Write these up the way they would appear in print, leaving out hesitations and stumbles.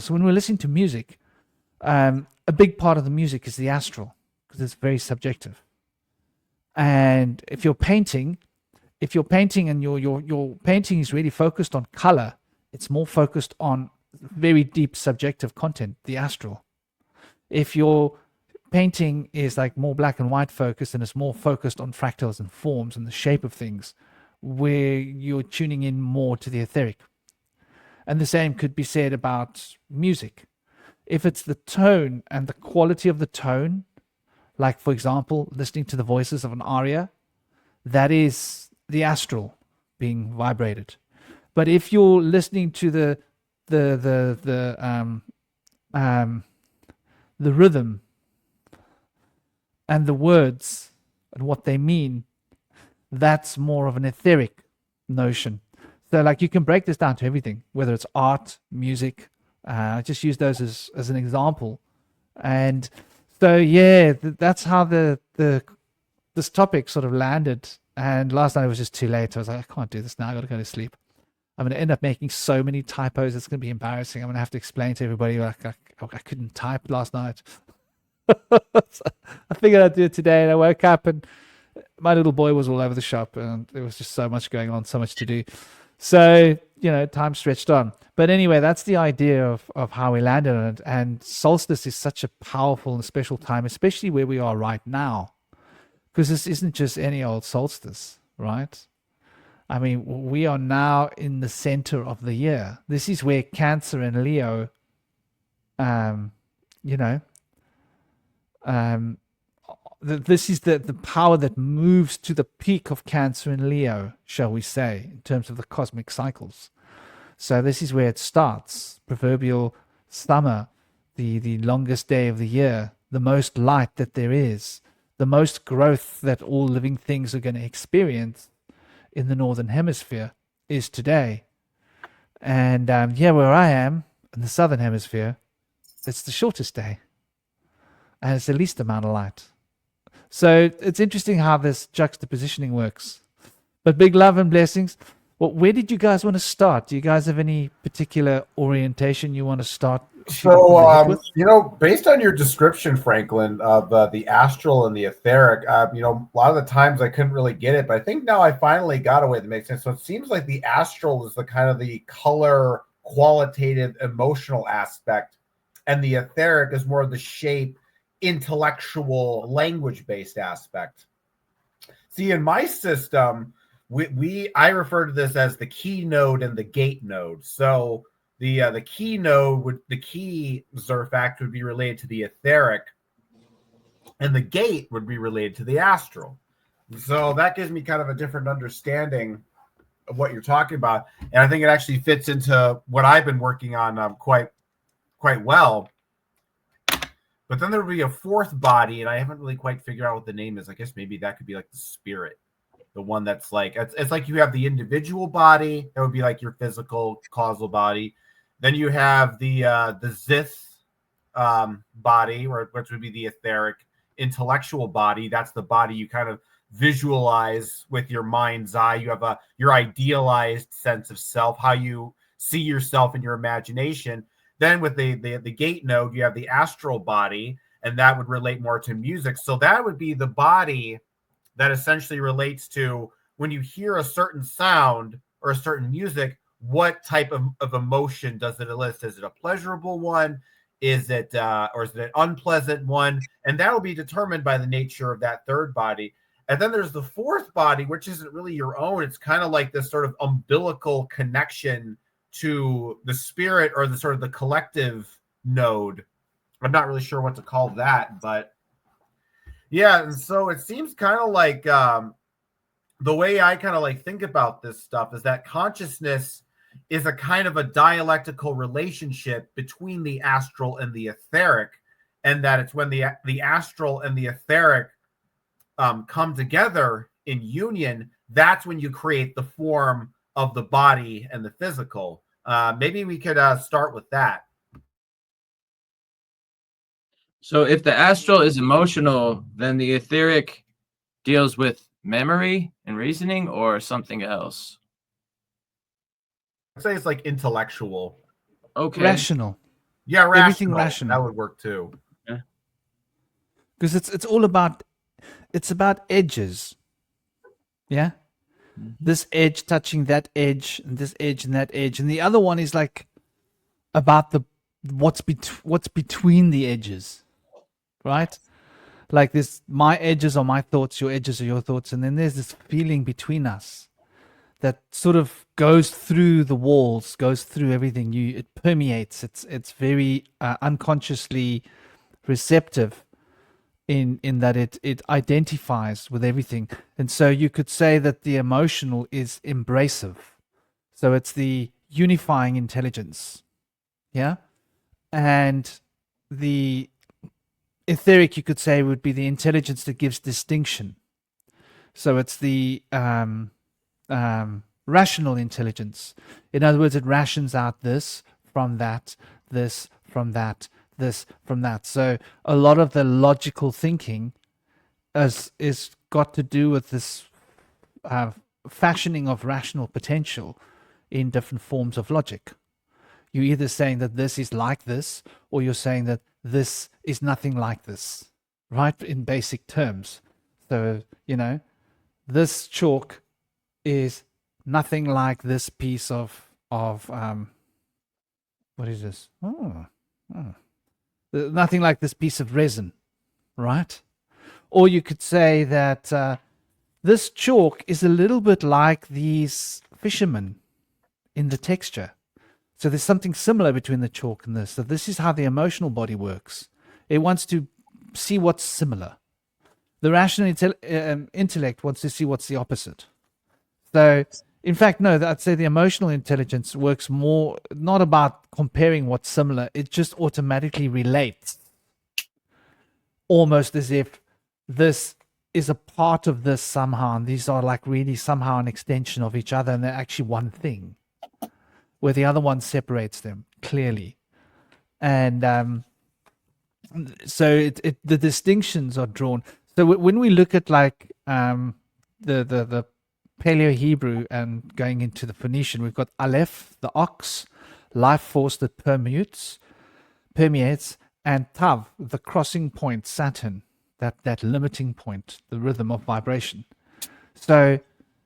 So when we're listening to music, a big part of the music is the astral because it's very subjective. And if you're painting and your painting is really focused on color, it's more focused on very deep subjective content, the astral. If your painting is like more black and white focused and it's more focused on fractals and forms and the shape of things, where you're tuning in more to the etheric. And the same could be said about music. If it's the tone and the quality of the tone, like for example, listening to the voices of an aria, that is the astral being vibrated. But if you're listening to the rhythm and the words and what they mean, that's more of an etheric notion. So like you can break this down to everything, whether it's art, music. I just use those as an example. And so yeah, that's how this topic sort of landed. And last night it was just too late. I was like, I can't do this now. I got to go to sleep. I'm going to end up making so many typos. It's going to be embarrassing. I'm going to have to explain to everybody like I couldn't type last night. So I figured I'd do it today, and I woke up and my little boy was all over the shop, and there was just so much going on, so much to do. So, time stretched on. But anyway, that's the idea of how we landed on it. And solstice is such a powerful and special time, especially where we are right now. Because this isn't just any old solstice, right? I mean, we are now in the center of the year. This is where Cancer and Leo, this is the power that moves to the peak of Cancer and Leo, shall we say, in terms of the cosmic cycles. So this is where it starts. Proverbial summer, the longest day of the year, the most light that there is, the most growth that all living things are going to experience in the northern hemisphere is today. And where I am in the southern hemisphere, it's the shortest day, and it's the least amount of light. So it's interesting how this juxtapositioning works. But big love and blessings. Well, where did you guys want to start? Do you guys have any particular orientation you want to start? So, based on your description, Franklin, of the astral and the etheric, a lot of the times I couldn't really get it, but I think now I finally got a way that makes sense. So it seems like the astral is the kind of the color, qualitative, emotional aspect, and the etheric is more of the shape, intellectual, language-based aspect. See, in my system, I refer to this as the key node and the gate node. So the key node the key Zerfact would be related to the etheric, and the gate would be related to the astral. So that gives me kind of a different understanding of what you're talking about, and I think it actually fits into what I've been working on quite well. But then there would be a fourth body, and I haven't really quite figured out what the name is. I guess maybe that could be like the spirit, the one that's like it's like you have the individual body that would be like your physical causal body. Then you have the Zith body, which would be the etheric intellectual body. That's the body you kind of visualize with your mind's eye. You have your idealized sense of self, how you see yourself in your imagination. Then with the gate node, you have the astral body, and that would relate more to music. So that would be the body that essentially relates to when you hear a certain sound or a certain music, what type of emotion does it elicit? Is it a pleasurable one? Is it or is it an unpleasant one? And that will be determined by the nature of that third body. And then there's the fourth body, which isn't really your own. It's kind of like this sort of umbilical connection to the spirit or the sort of the collective node. I'm not really sure what to call that, but yeah. And so it seems kind of like the way I kind of like think about this stuff is that consciousness is a kind of a dialectical relationship between the astral and the etheric, and that it's when the astral and the etheric come together in union, that's when you create the form of the body and the physical. Maybe we could start with that. So if the astral is emotional, then the etheric deals with memory and reasoning or something else? I'd say it's like intellectual. Okay. Rational. Yeah, Everything rational. rational. That would work too. Because it's all about, it's about edges. Yeah. This edge touching that edge, and this edge and that edge, and the other one is like about the what's between the edges, right? Like this, my edges are my thoughts, your edges are your thoughts, and then there's this feeling between us that sort of goes through the walls, goes through everything. It permeates. It's very unconsciously receptive in that it identifies with everything. And so you could say that the emotional is embracive. So it's the unifying intelligence. Yeah. And the etheric, you could say, would be the intelligence that gives distinction. So it's the rational intelligence. In other words, it rations out this from that, this from that, this from that. So a lot of the logical thinking is got to do with this fashioning of rational potential in different forms of logic. You're either saying that this is like this, or you're saying that this is nothing like this, right? In basic terms. So, this chalk is nothing like this piece of what is this? Nothing like this piece of resin, right? Or you could say that this chalk is a little bit like these fishermen in the texture. So there's something similar between the chalk and this. So this is how the emotional body works. It wants to see what's similar. The rational intellect wants to see what's the opposite. So, in fact, no, I'd say the emotional intelligence works more not about comparing what's similar. It just automatically relates, almost as if this is a part of this somehow, and these are like really somehow an extension of each other, and they're actually one thing, where the other one separates them clearly. And so the distinctions are drawn. So when we look at like the Paleo-Hebrew and going into the Phoenician, we've got Aleph, the ox, life force that permeates, and Tav, the crossing point, Saturn, that limiting point, the rhythm of vibration. So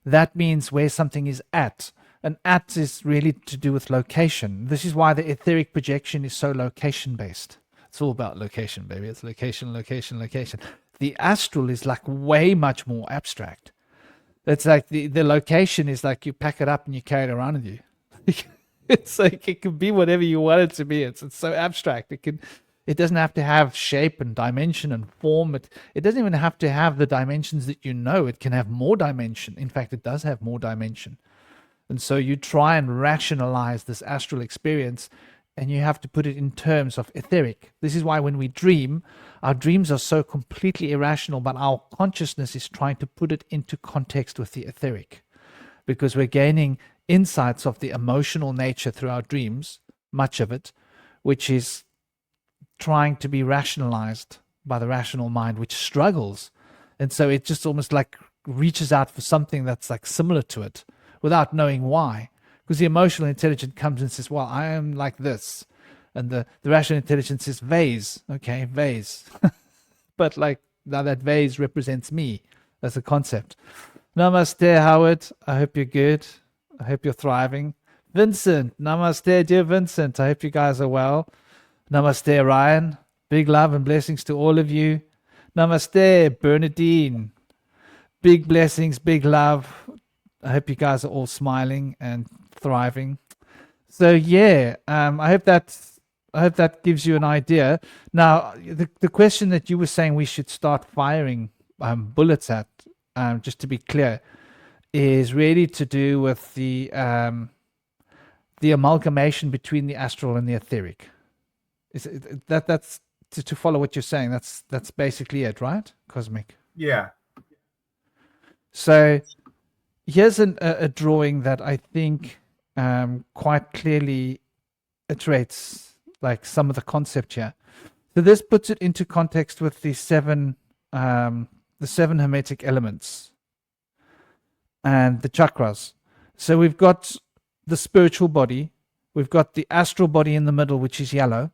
that means where something is at. And at is really to do with location. This is why the etheric projection is so location-based. It's all about location, baby. It's location, location, location. The astral is like way much more abstract. It's like the location is like you pack it up and you carry it around with you. It's like it can be whatever you want it to be. It's so abstract. It doesn't have to have shape and dimension and form. It doesn't even have to have the dimensions that you know. It can have more dimension. In fact, it does have more dimension. And so you try and rationalize this astral experience, and you have to put it in terms of etheric. This is why when we dream, our dreams are so completely irrational, but our consciousness is trying to put it into context with the etheric, because we're gaining insights of the emotional nature through our dreams, much of it, which is trying to be rationalized by the rational mind, which struggles. And so it just almost like reaches out for something that's like similar to it without knowing why. Because the emotional intelligence comes and says, well, I am like this. And the rational intelligence says, vase. Okay, vase. But like now that vase represents me as a concept. Namaste, Howard. I hope you're good. I hope you're thriving. Vincent. Namaste, dear Vincent. I hope you guys are well. Namaste, Ryan. Big love and blessings to all of you. Namaste, Bernadine. Big blessings, big love. I hope you guys are all smiling and thriving. So yeah, I hope that gives you an idea. Now, the question that you were saying we should start firing bullets at, just to be clear, is really to do with the amalgamation between the astral and the etheric. Is it, that's to follow what you're saying? That's basically it, right? Cosmic. Yeah. So here's a drawing that I think quite clearly iterates like some of the concept here. So this puts it into context with the seven hermetic elements and the chakras. So we've got the spiritual body, we've got the astral body in the middle, which is yellow,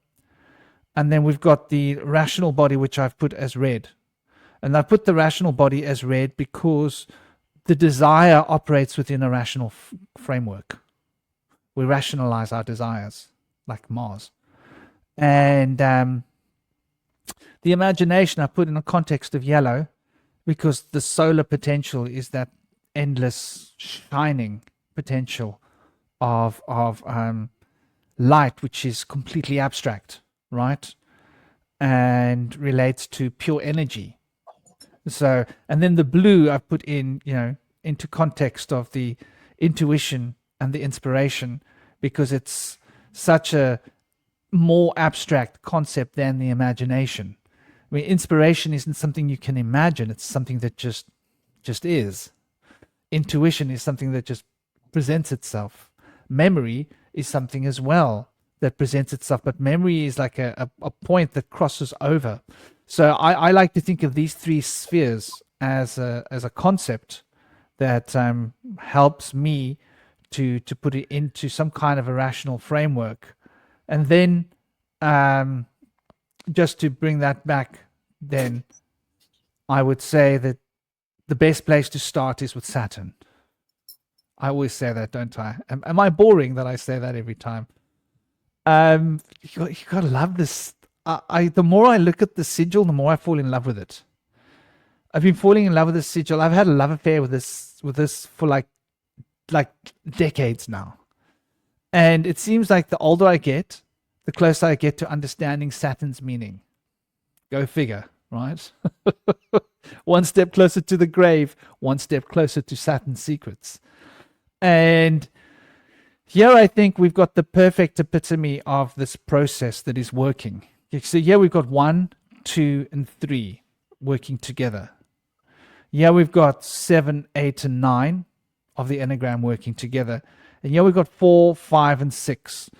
And then we've got the rational body, which I've put as red. And I put the rational body as red because the desire operates within a rational framework. We rationalize our desires, like Mars. And the imagination I put in the context of yellow because the solar potential is that endless shining potential of light, which is completely abstract, right? And relates to pure energy. So, and then the blue I've put in, into context of the intuition and the inspiration, because it's such a more abstract concept than the imagination. I mean, inspiration isn't something you can imagine. It's something that just is. Intuition is something that just presents itself. Memory is something as well that presents itself, but memory is like a point that crosses over. So I like to think of these three spheres as a concept that helps me to put it into some kind of a rational framework. And then just to bring that back, then I would say that the best place to start is with Saturn. I always say that, don't I? Am I boring that I say that every time? You gotta love this. The more I look at the sigil, the more I fall in love with it. I've been falling in love with this sigil. I've had a love affair with this for like decades now. And it seems like the older I get, the closer I get to understanding Saturn's meaning. Go figure, right? One step closer to the grave, one step closer to Saturn's secrets. And here I think we've got the perfect epitome of this process that is working. So here we've got 1, 2, and 3 working together. Here we've got 7, 8, and 9 of the enneagram working together. And here we've got 4, 5, and 6.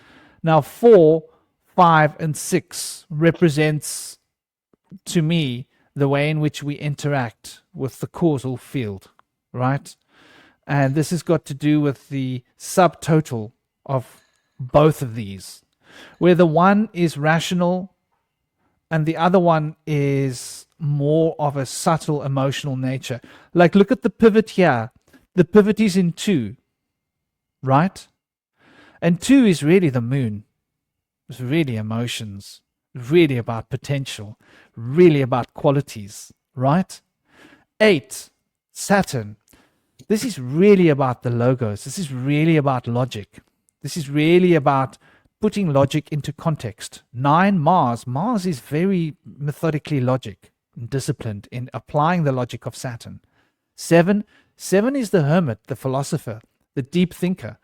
Now 4, 5, and 6 represents, to me, the way in which we interact with the causal field, right? And this has got to do with the subtotal of both of these, where the one is rational and the other one is more of a subtle emotional nature. Like, look at the pivot here. The pivot is in 2, right? And 2 is really the moon. It's really emotions, really about potential, really about qualities, right? 8, Saturn. This is really about the logos. This is really about logic. This is really about putting logic into context. 9, Mars. Mars is very methodically logic and disciplined in applying the logic of Saturn. 7 is the hermit, the philosopher, the deep thinker,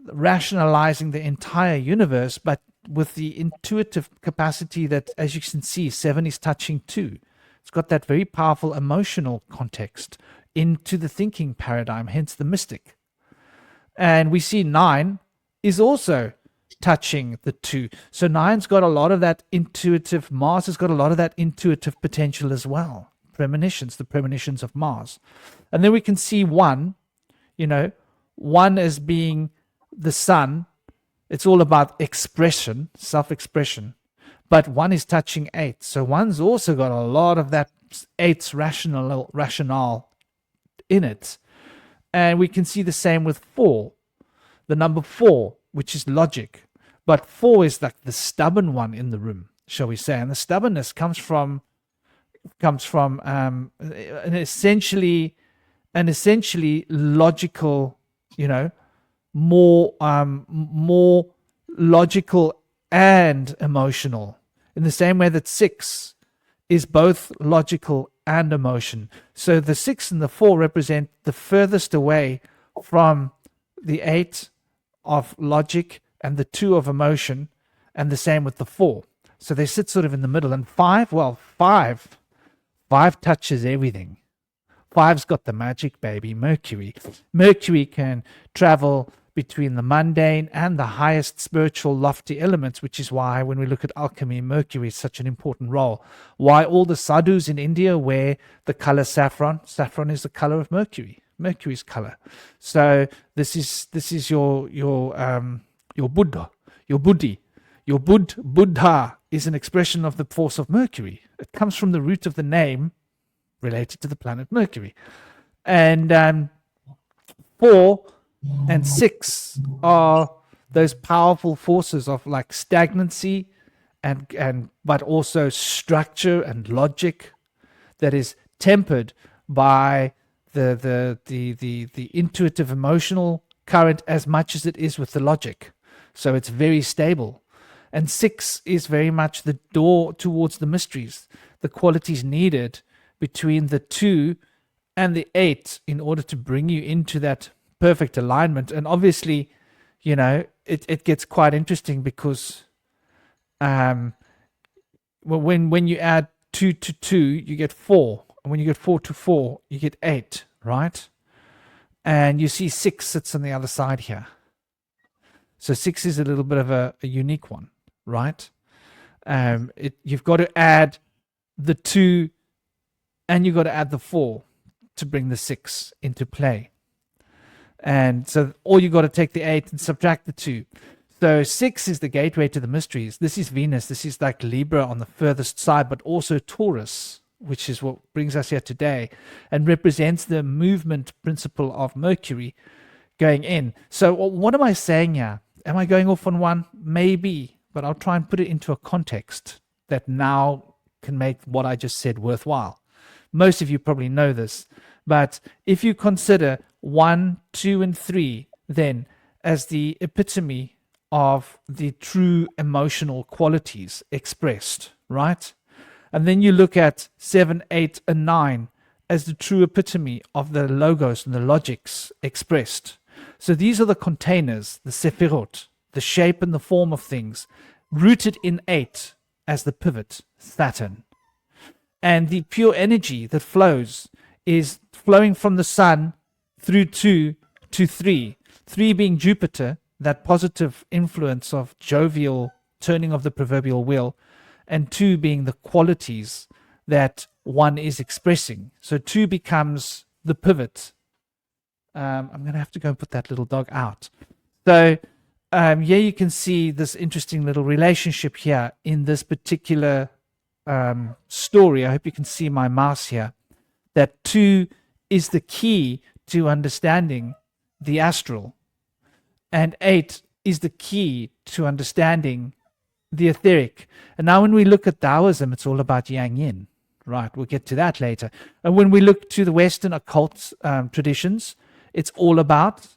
rationalizing the entire universe, but with the intuitive capacity that, as you can see, 7 is touching 2. It's got that very powerful emotional context into the thinking paradigm, hence the mystic. And we see 9 is also touching the 2. So 9's got a lot of that intuitive, Mars has got a lot of that intuitive potential as well. Premonitions, the premonitions of Mars. And then we can see 1, 1 as being the sun. It's all about expression, self-expression. But 1 is touching 8. So 1's also got a lot of that 8's rationale in it. And we can see the same with 4. The number 4, which is logic. But 4 is like the stubborn one in the room, shall we say. And the stubbornness comes from an essentially logical, more logical and emotional. In the same way that 6 is both logical and emotion. So the 6 and the 4 represent the furthest away from the 8 of logic and the 2 of emotion, and the same with the 4. So they sit sort of in the middle. And 5, well, 5 touches everything. 5's got the magic, baby, Mercury. Mercury can travel between the mundane and the highest spiritual lofty elements, which is why when we look at alchemy, Mercury is such an important role. Why all the sadhus in India wear the color saffron. Saffron is the color of Mercury, Mercury's color. So this is your Buddha, your Buddhi, your Buddha, is an expression of the force of Mercury. It comes from the root of the name related to the planet Mercury. And 4 and 6 are those powerful forces of like stagnancy and but also structure and logic that is tempered by the intuitive emotional current as much as it is with the logic. So it's very stable. And 6 is very much the door towards the mysteries, the qualities needed between the 2 and the 8 in order to bring you into that perfect alignment. And obviously, you know, it gets quite interesting because well, when you add 2 to 2, you get 4. And when you get 4 to 4, you get 8, right? And you see 6 sits on the other side here. So 6 is a little bit of a unique one, right? You've got to add the 2 and you've got to add the 4 to bring the 6 into play. And so, or you got to take the 8 and subtract the 2. So 6 is the gateway to the mysteries. This is Venus. This is like Libra on the furthest side, but also Taurus, which is what brings us here today, and represents the movement principle of Mercury going in. So what am I saying here? Am I going off on one? Maybe, but I'll try and put it into a context that now can make what I just said worthwhile. Most of you probably know this, but if you consider 1, 2, and 3 then as the epitome of the true emotional qualities expressed, right? And then you look at 7, 8, and 9 as the true epitome of the logos and the logics expressed. So these are the containers, the sephirot, the shape and the form of things, rooted in 8 as the pivot, Saturn. And the pure energy that flows is flowing from the sun through 2 to 3. 3 being Jupiter, that positive influence of jovial turning of the proverbial wheel, and 2 being the qualities that one is expressing. So 2 becomes the pivot. I'm going to have to go and put that little dog out. So here you can see this interesting little relationship here in this particular story. I hope you can see my mouse here. That 2 is the key to understanding the astral. And 8 is the key to understanding the etheric. And now when we look at Taoism, it's all about yang yin. Right, we'll get to that later. And when we look to the Western occult traditions, it's all about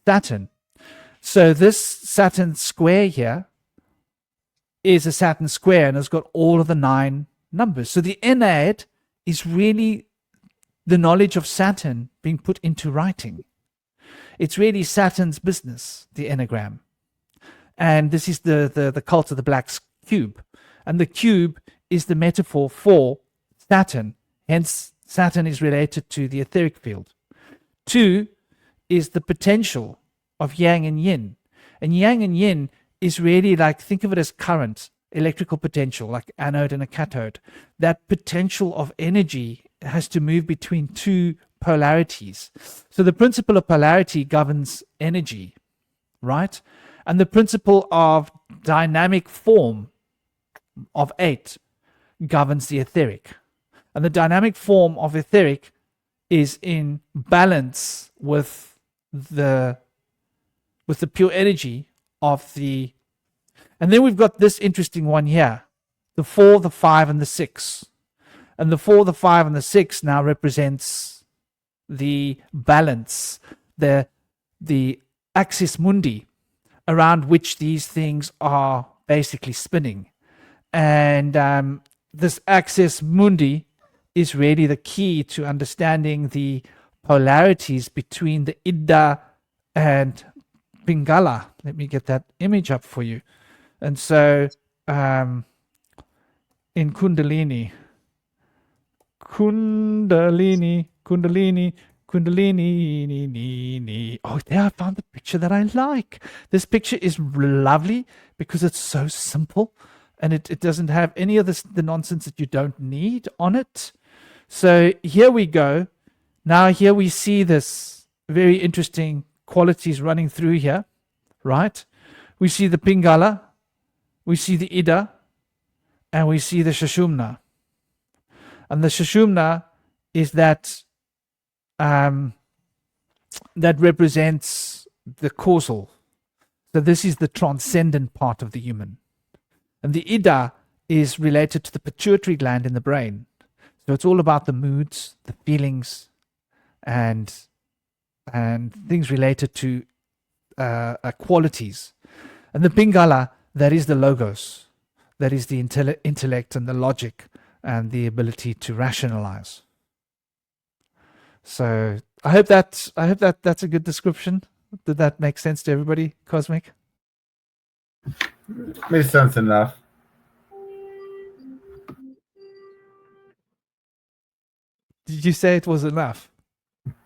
Saturn. So this Saturn square here is a Saturn square and it's got all of the 9 numbers. So the Ennead is really the knowledge of Saturn being put into writing. It's really Saturn's business, the Enneagram. And this is the cult of the black cube. And the cube is the metaphor for Saturn. Hence, Saturn is related to the etheric field. 2 is the potential of yang and yin. And yang and yin is really like, think of it as current, electrical potential, like anode and a cathode. That potential of energy has to move between 2 polarities. So the principle of polarity governs energy, right? And the principle of dynamic form of 8 governs the etheric. And the dynamic form of etheric is in balance with the pure energy of the... And then we've got this interesting one here, the 4, the 5, and the 6. And the 4, the 5, and the 6 now represents the balance, the axis mundi, around which these things are basically spinning. And this axis mundi is really the key to understanding the polarities between the Idda and Pingala. Let me get that image up for you. And so in Kundalini, oh, there I found the picture that I like. This picture is lovely because it's so simple and it doesn't have any of the nonsense that you don't need on it. So here we go. Now here we see this very interesting qualities running through here, right? We see the Pingala, we see the Ida, and we see the Sushumna. And the Sushumna is that that represents the causal. So this is the transcendent part of the human. And the Ida is related to the pituitary gland in the brain. So it's all about the moods, the feelings, and things related to qualities. And the Pingala, that is the logos, that is the intellect and the logic and the ability to rationalize. So I hope that's a good description. Did that make sense to everybody, Cosmic? Made sense enough. Did you say it was enough?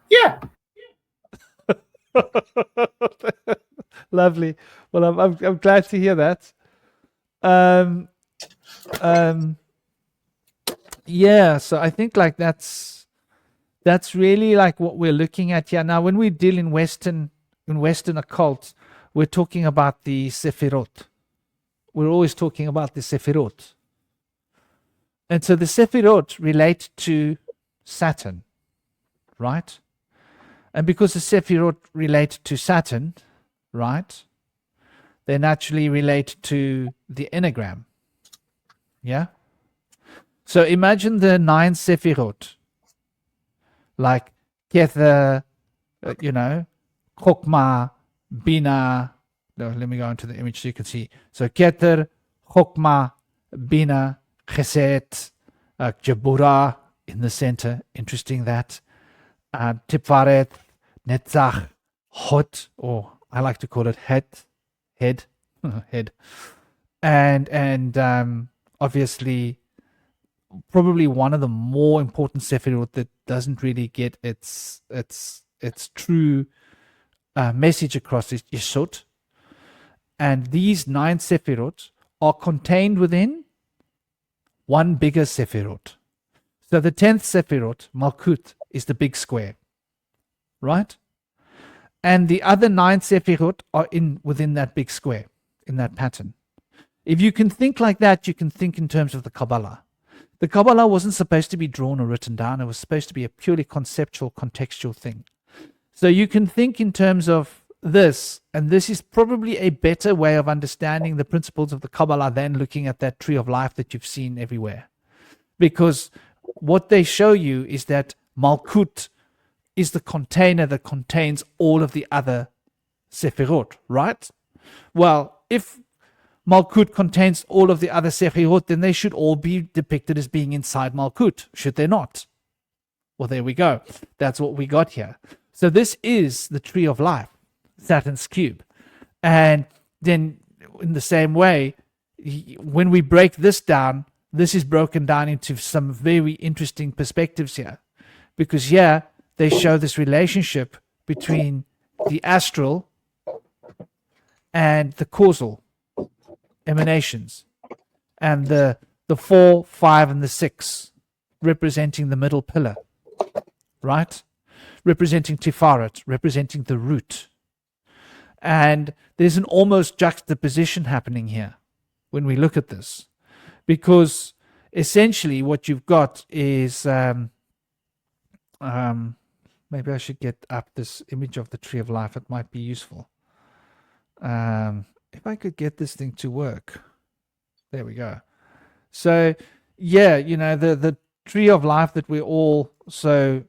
Yeah. Lovely. Well, I'm glad to hear that. Yeah. So I think like that's really like what we're looking at here now. When we deal in Western occult, we're talking about the Sephirot. We're always talking about the Sephirot, and so the Sephirot relate to Saturn, right? And because the Sephirot relate to Saturn, right, they naturally relate to the Enneagram. Yeah? So imagine the 9 Sephirot, like Kether, Chokmah, Bina. No, let me go into the image so you can see. So Kether, Chokmah, Bina, Chesed, Jabura in the center. Interesting that. Tiferet, Netzach, Hot, or I like to call it head, head, and obviously probably one of the more important Sephirot that doesn't really get its true message across is Yesod. And these 9 Sephirot are contained within one bigger Sephirot. So the 10th Sephirot, Malkut, is the big square, right? And the other 9 Sephirot are within that big square, in that pattern. If you can think like that, you can think in terms of the Kabbalah. The Kabbalah wasn't supposed to be drawn or written down. It was supposed to be a purely conceptual, contextual thing. So you can think in terms of this, and this is probably a better way of understanding the principles of the Kabbalah than looking at that tree of life that you've seen everywhere. Because what they show you is that Malkut is the container that contains all of the other Sephirot, right? Well, if Malkut contains all of the other Sephirot, then they should all be depicted as being inside Malkut, should they not? Well, there we go. That's what we got here. So this is the tree of life, Saturn's cube. And then in the same way, when we break this down, this is broken down into some very interesting perspectives here. Because here, they show this relationship between the astral and the causal emanations, and the 4, 5, and the 6 representing the middle pillar, right? Representing Tifaret, representing the root. And there's an almost juxtaposition happening here when we look at this, because essentially what you've got is maybe I should get up this image of the tree of life. It might be useful. If I could get this thing to work. There we go. So, yeah, the tree of life that we're all so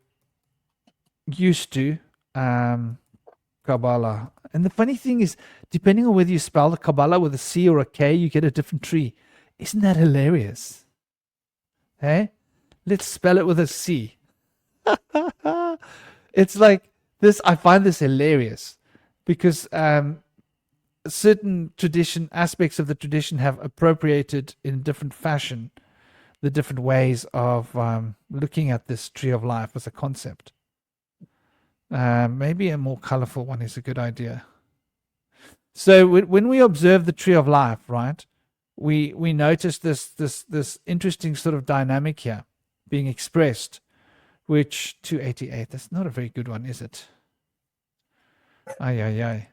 used to, Kabbalah. And the funny thing is, depending on whether you spell the Kabbalah with a C or a K, you get a different tree. Isn't that hilarious? Hey? Let's spell it with a C. It's like this. I find this hilarious because certain aspects of the tradition have appropriated in a different fashion the different ways of looking at this tree of life as a concept. Maybe a more colorful one is a good idea. So when we observe the tree of life, right, we notice this interesting sort of dynamic here being expressed, which 288, that's not a very good one, is it? Ay.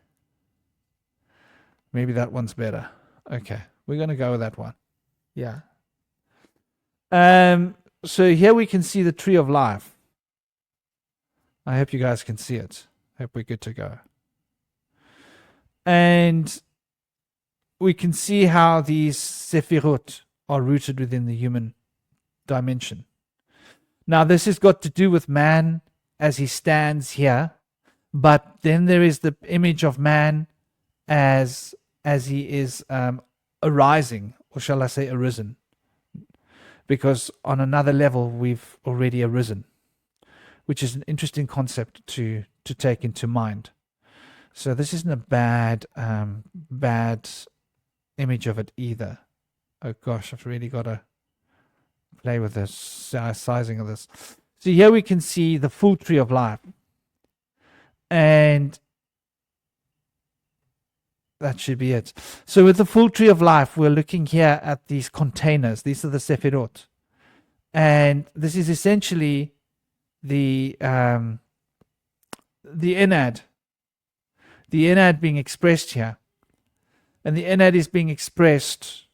Maybe that one's better. Okay, we're going to go with that one. Yeah, So here we can see the tree of life. I hope you guys can see it. Hope we're good to go. And we can see how these Sephirot are rooted within the human dimension. Now, this has got to do with man as he stands here, but then there is the image of man as he is arising, or shall I say arisen, because on another level we've already arisen, which is an interesting concept to take into mind. So this isn't a bad image of it either. Oh gosh, I've really got to play with the sizing of this. So here we can see the full tree of life, and that should be it. So with the full tree of life, we're looking here at these containers. These are the Sephirot, and this is essentially the enad being expressed here. And the enad is being expressed,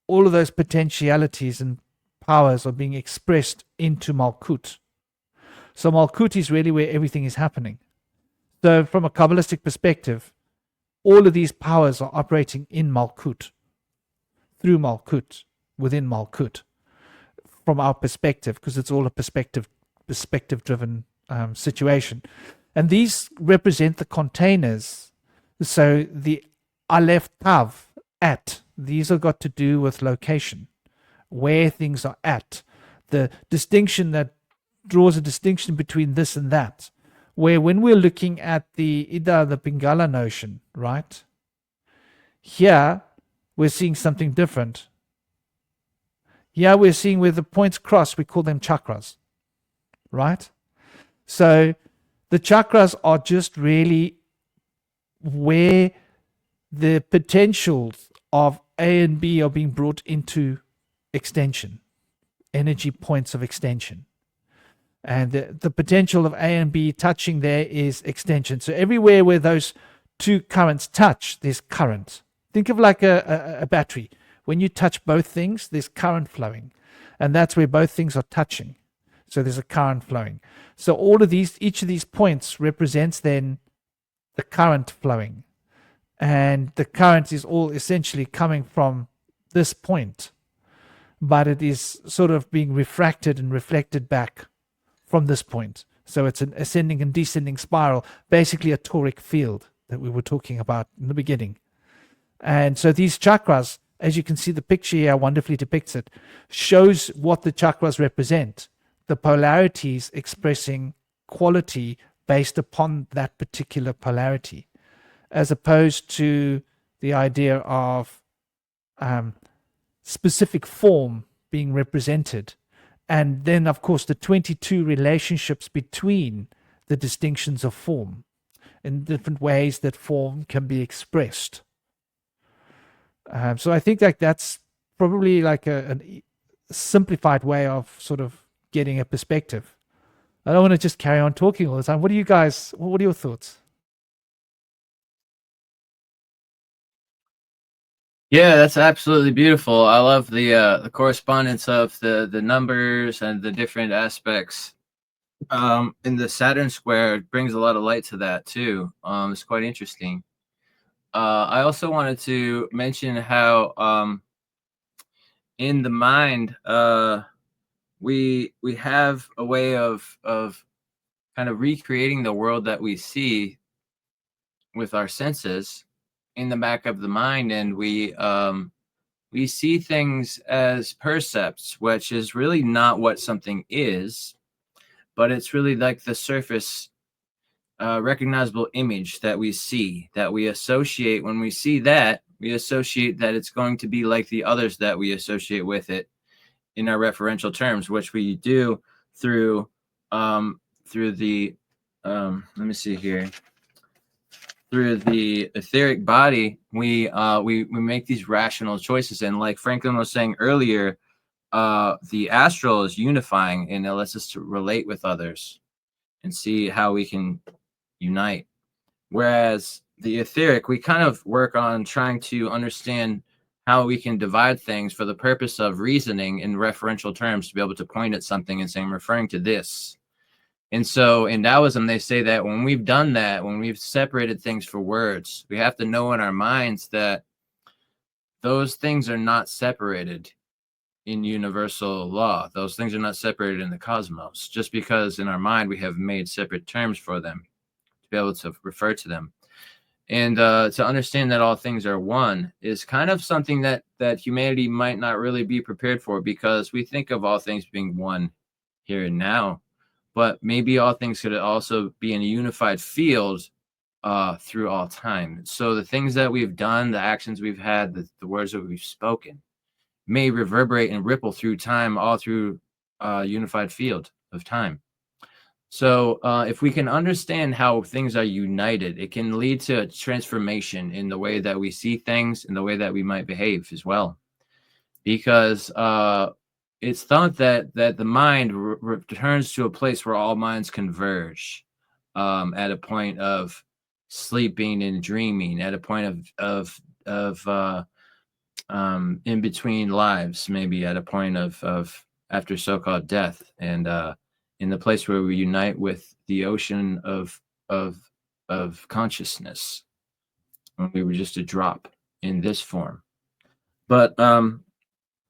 all of those potentialities and powers are being expressed into Malkut. So Malkut is really where everything is happening. So from a Kabbalistic perspective, all of these powers are operating in Malkut, through Malkut, within Malkut, from our perspective, because it's all a perspective-driven situation. And these represent the containers. So the Aleph Tav, at, these are got to do with location, where things are at. The distinction that draws a distinction between this and that, where when we're looking at the Pingala notion, right? Here, we're seeing something different. Here we're seeing where the points cross, we call them chakras, right? So the chakras are just really where the potentials of A and B are being brought into extension, energy points of extension. And the potential of A and B touching there is extension. So everywhere where those two currents touch, there's current. Think of like a battery. When you touch both things, there's current flowing. And that's where both things are touching. So there's a current flowing. So all of these, each of these points represents then the current flowing. And the current is all essentially coming from this point, but it is sort of being refracted and reflected back from this point. So it's an ascending and descending spiral, basically a toric field that we were talking about in the beginning. And so these chakras, as you can see, the picture here wonderfully depicts it, shows what the chakras represent, the polarities expressing quality based upon that particular polarity, as opposed to the idea of specific form being represented. And then, of course, the 22 relationships between the distinctions of form in different ways that form can be expressed. So I think like that's probably like a simplified way of sort of getting a perspective. I don't want to just carry on talking all the time. What are your thoughts? Yeah, that's absolutely beautiful. I love the correspondence of the numbers and the different aspects. In the Saturn square, it brings a lot of light to that too. It's quite interesting. I also wanted to mention how in the mind, we have a way of kind of recreating the world that we see with our senses in the back of the mind, and we see things as percepts, which is really not what something is, but it's really like the surface recognizable image that we see, that we associate. When we see that, we associate that it's going to be like the others that we associate with it in our referential terms, which we do through the let me see here, through the etheric body. We make these rational choices, and like Franklin was saying earlier, the astral is unifying, and it lets us to relate with others and see how we can unite. Whereas the etheric, we kind of work on trying to understand how we can divide things for the purpose of reasoning in referential terms to be able to point at something and say, I'm referring to this. And so in Taoism, they say that when we've done that, when we've separated things for words, we have to know in our minds that those things are not separated in universal law. Those things are not separated in the cosmos, just because in our mind we have made separate terms for them to be able to refer to them. And to understand that all things are one is kind of something that humanity might not really be prepared for, because we think of all things being one here and now, but maybe all things could also be in a unified field through all time. So the things that we've done, the actions we've had, the words that we've spoken may reverberate and ripple through time, all through a unified field of time. So if we can understand how things are united, it can lead to a transformation in the way that we see things and the way that we might behave as well. Because it's thought that the mind returns to a place where all minds converge at a point of sleeping and dreaming, at a point of in between lives, maybe at a point of after so-called death, and in the place where we unite with the ocean of consciousness, when we were just a drop in this form. But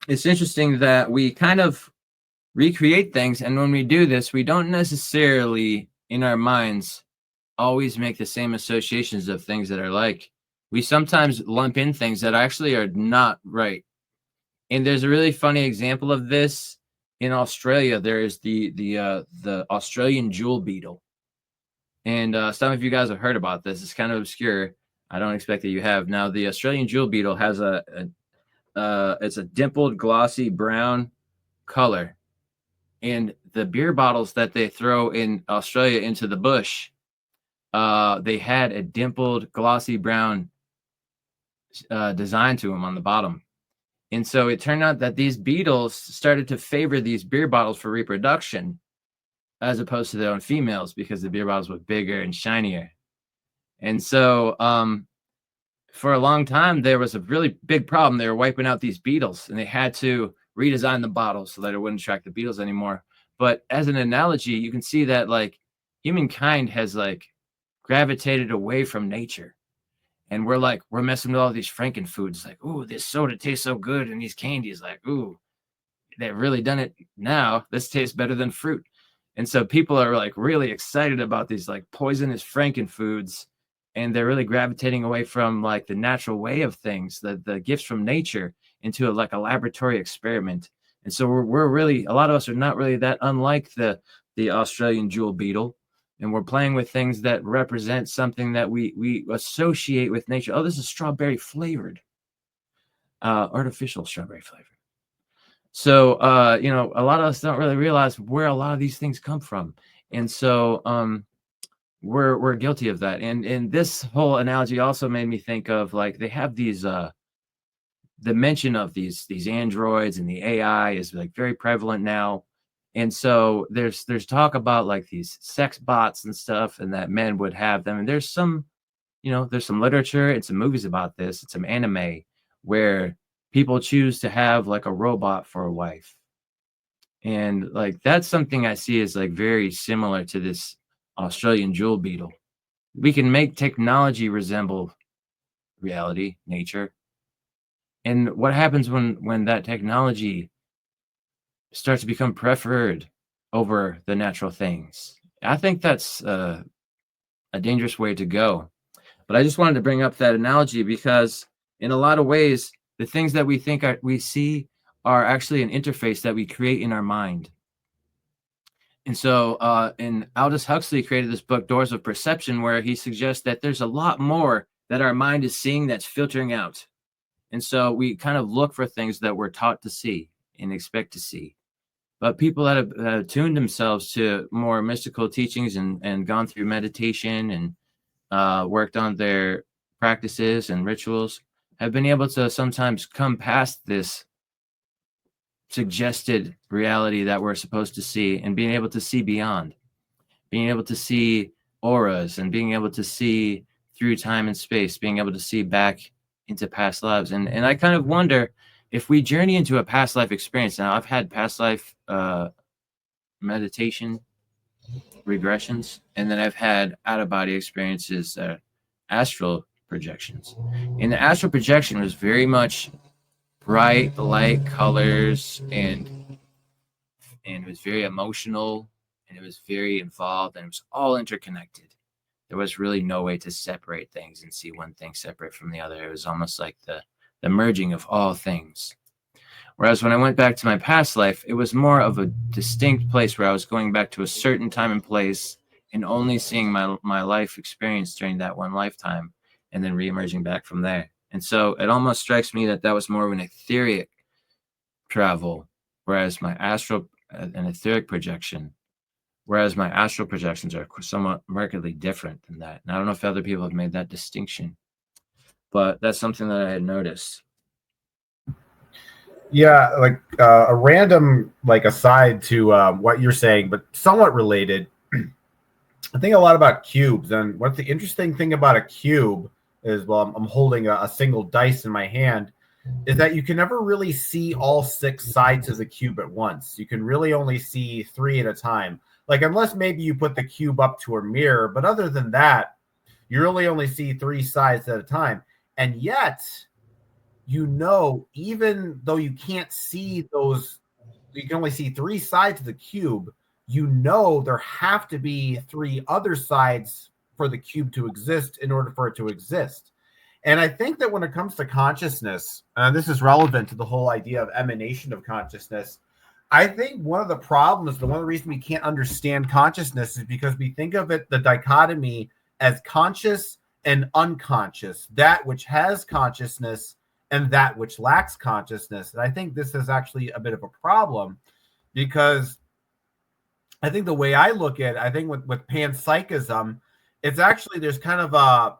it's interesting that we kind of recreate things, and when we do this, we don't necessarily in our minds always make the same associations of things that are like. We sometimes lump in things that actually are not right. And there's a really funny example of this in Australia. There is the Australian jewel beetle. And some of you guys have heard about this. It's kind of obscure. I don't expect that you have. Now, the Australian jewel beetle has it's a dimpled, glossy brown color. And the beer bottles that they throw in Australia into the bush, they had a dimpled, glossy brown design to them on the bottom. And so it turned out that these beetles started to favor these beer bottles for reproduction as opposed to their own females, because the beer bottles were bigger and shinier. And so for a long time, there was a really big problem. They were wiping out these beetles, and they had to redesign the bottles so that it wouldn't attract the beetles anymore. But as an analogy, you can see that like humankind has like gravitated away from nature. And we're messing with all these frankenfoods. Like, ooh, this soda tastes so good. And these candies, like, ooh, they've really done it now. This tastes better than fruit. And so people are like really excited about these like poisonous frankenfoods. And they're really gravitating away from like the natural way of things, the gifts from nature, into like a laboratory experiment. And so we're really, a lot of us are not really that unlike the Australian jewel beetle. And we're playing with things that represent something that we associate with nature. Oh, this is strawberry flavored, artificial strawberry flavored. So, a lot of us don't really realize where a lot of these things come from. And so we're guilty of that. And this whole analogy also made me think of like, they have these, the mention of these androids, and the AI is like very prevalent now. And so there's talk about like these sex bots and stuff, and that men would have them. And there's some literature and some movies about this. It's some anime where people choose to have like a robot for a wife. And like, that's something I see as like very similar to this Australian jewel beetle. We can make technology resemble reality, nature. And what happens when that technology starts to become preferred over the natural things? I think that's a dangerous way to go. But I just wanted to bring up that analogy because in a lot of ways, the things that we think we see are actually an interface that we create in our mind. And so Aldous Huxley created this book, Doors of Perception, where he suggests that there's a lot more that our mind is seeing that's filtering out. And so we kind of look for things that we're taught to see and expect to see. But people that have attuned themselves to more mystical teachings and gone through meditation and worked on their practices and rituals have been able to sometimes come past this suggested reality that we're supposed to see, and being able to see beyond, being able to see auras, and being able to see through time and space, being able to see back into past lives. And I kind of wonder if we journey into a past life experience. Now, I've had past life meditation regressions, and then I've had out of body experiences, astral projections. And the astral projection was very much bright light colors, and it was very emotional, and it was very involved, and it was all interconnected. There was really no way to separate things and see one thing separate from the other. It was almost like the merging of all things. Whereas when I went back to my past life, it was more of a distinct place where I was going back to a certain time and place and only seeing my life experience during that one lifetime, and then re-emerging back from there. And so it almost strikes me that was more of an etheric travel, whereas my astral, an etheric projection, whereas my astral projections are somewhat markedly different than that. And I don't know if other people have made that distinction, but that's something that I had noticed. Yeah, like a random aside to what you're saying, but somewhat related. I think a lot about cubes, and what's the interesting thing about a cube is, well, I'm holding a single dice in my hand, is that you can never really see all 6 sides of the cube at once. You can really only see 3 at a time. Like, unless maybe you put the cube up to a mirror, but other than that, you really only see 3 sides at a time. And yet, even though you can't see those, you can only see 3 sides of the cube, there have to be 3 other sides for the cube to exist in order for it to exist. And I think that when it comes to consciousness, and this is relevant to the whole idea of emanation of consciousness, I think one of the problems, one of the reasons we can't understand consciousness is because we think of it, the dichotomy, as conscious and unconscious, that which has consciousness and that which lacks consciousness. And I think this is actually a bit of a problem, because I think the way I look at it, I think with panpsychism, it's actually, there's kind of a,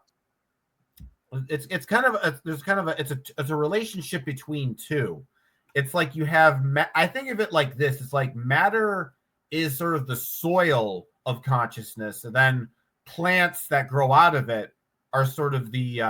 it's a relationship between two. It's like you have, I think of it like this. It's like matter is sort of the soil of consciousness, and then plants that grow out of it are sort of the,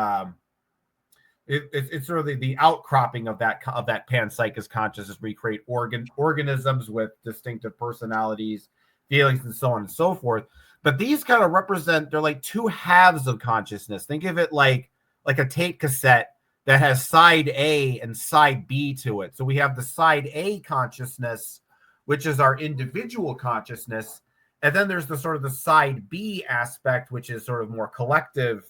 it's sort of the outcropping of that panpsychist consciousness, where you create organisms with distinctive personalities, feelings, and so on and so forth. But these kind of represent, they're like 2 halves of consciousness. Think of it like a tape cassette that has side A and side B to it. So we have the side A consciousness, which is our individual consciousness. And then there's the sort of the side B aspect, which is sort of more collective,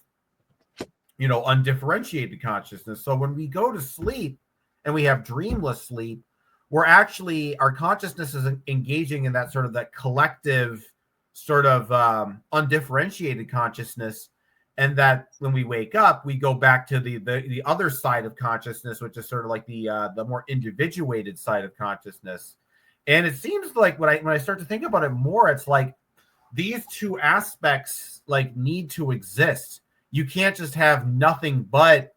undifferentiated consciousness. So when we go to sleep and we have dreamless sleep, we're actually, our consciousness is engaging in that sort of that collective sort of undifferentiated consciousness. And that when we wake up, we go back to the other side of consciousness, which is sort of like the more individuated side of consciousness. And it seems like when I start to think about it more, it's like these 2 aspects need to exist. You can't just have nothing but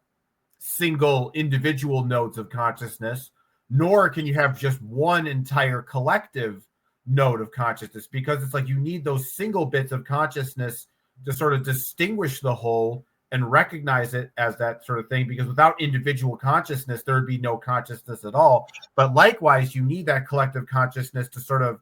single individual nodes of consciousness, nor can you have just one entire collective node of consciousness, because it's like you need those single bits of consciousness to sort of distinguish the whole and recognize it as that sort of thing, because without individual consciousness, there would be no consciousness at all. But likewise, you need that collective consciousness to sort of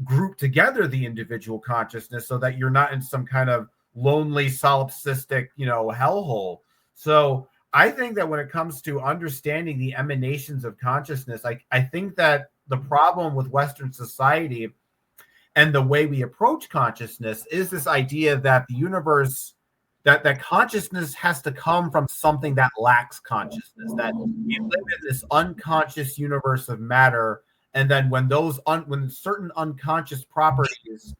group together the individual consciousness so that you're not in some kind of lonely solipsistic, hellhole. So I think that when it comes to understanding the emanations of consciousness, I think that the problem with Western society and the way we approach consciousness is this idea that the universe, that consciousness has to come from something that lacks consciousness, that we live in this unconscious universe of matter, and then when when certain unconscious properties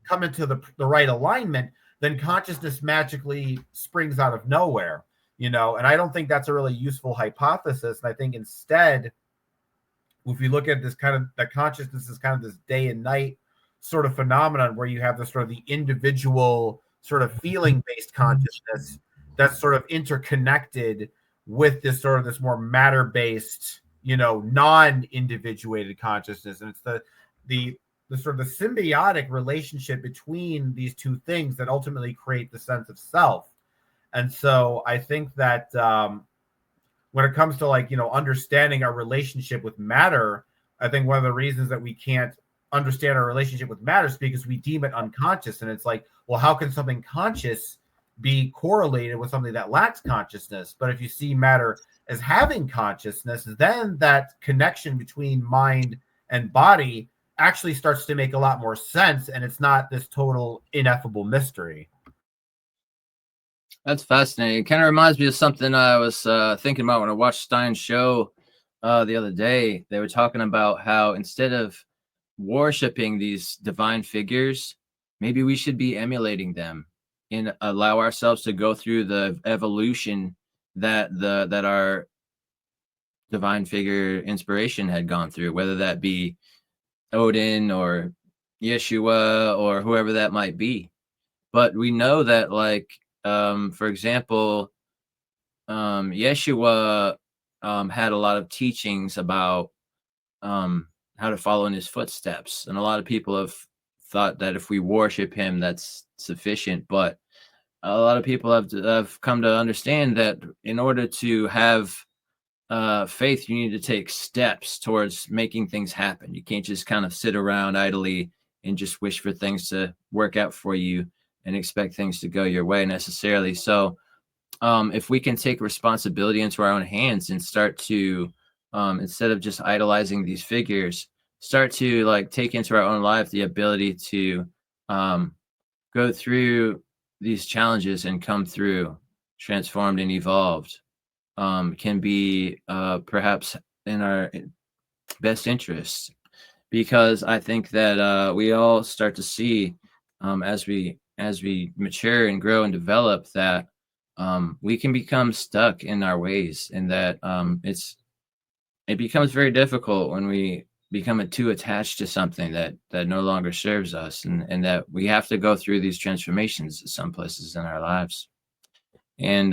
come into the right alignment, then consciousness magically springs out of nowhere, and I don't think that's a really useful hypothesis. And I think instead, if you look at this kind of, that consciousness is kind of this day and night sort of phenomenon, where you have this sort of the individual sort of feeling based consciousness that's sort of interconnected with this sort of this more matter based, non-individuated consciousness. And it's the sort of the symbiotic relationship between these 2 things that ultimately create the sense of self. And so I think that when it comes to like, understanding our relationship with matter, I think one of the reasons that we can't understand our relationship with matter is because we deem it unconscious. And it's like, well, how can something conscious be correlated with something that lacks consciousness? But if you see matter as having consciousness, then that connection between mind and body actually starts to make a lot more sense. And it's not this total ineffable mystery. That's fascinating. It kind of reminds me of something I was thinking about when I watched Stein's show the other day. They were talking about how instead of worshiping these divine figures, maybe we should be emulating them and allow ourselves to go through the evolution that our divine figure inspiration had gone through, whether that be Odin or Yeshua or whoever that might be. But we know that, like, for example, Yeshua had a lot of teachings about how to follow in his footsteps. And a lot of people have thought that if we worship him, that's sufficient. But a lot of people have come to understand that in order to have faith, you need to take steps towards making things happen. You can't just kind of sit around idly and just wish for things to work out for you and expect things to go your way necessarily. So if we can take responsibility into our own hands and start to, instead of just idolizing these figures, start to like take into our own life the ability to go through these challenges and come through transformed and evolved, can be perhaps in our best interests, because I think that we all start to see as we mature and grow and develop that we can become stuck in our ways, and that it becomes very difficult when we become too attached to something that no longer serves us, and that we have to go through these transformations at some places in our lives. And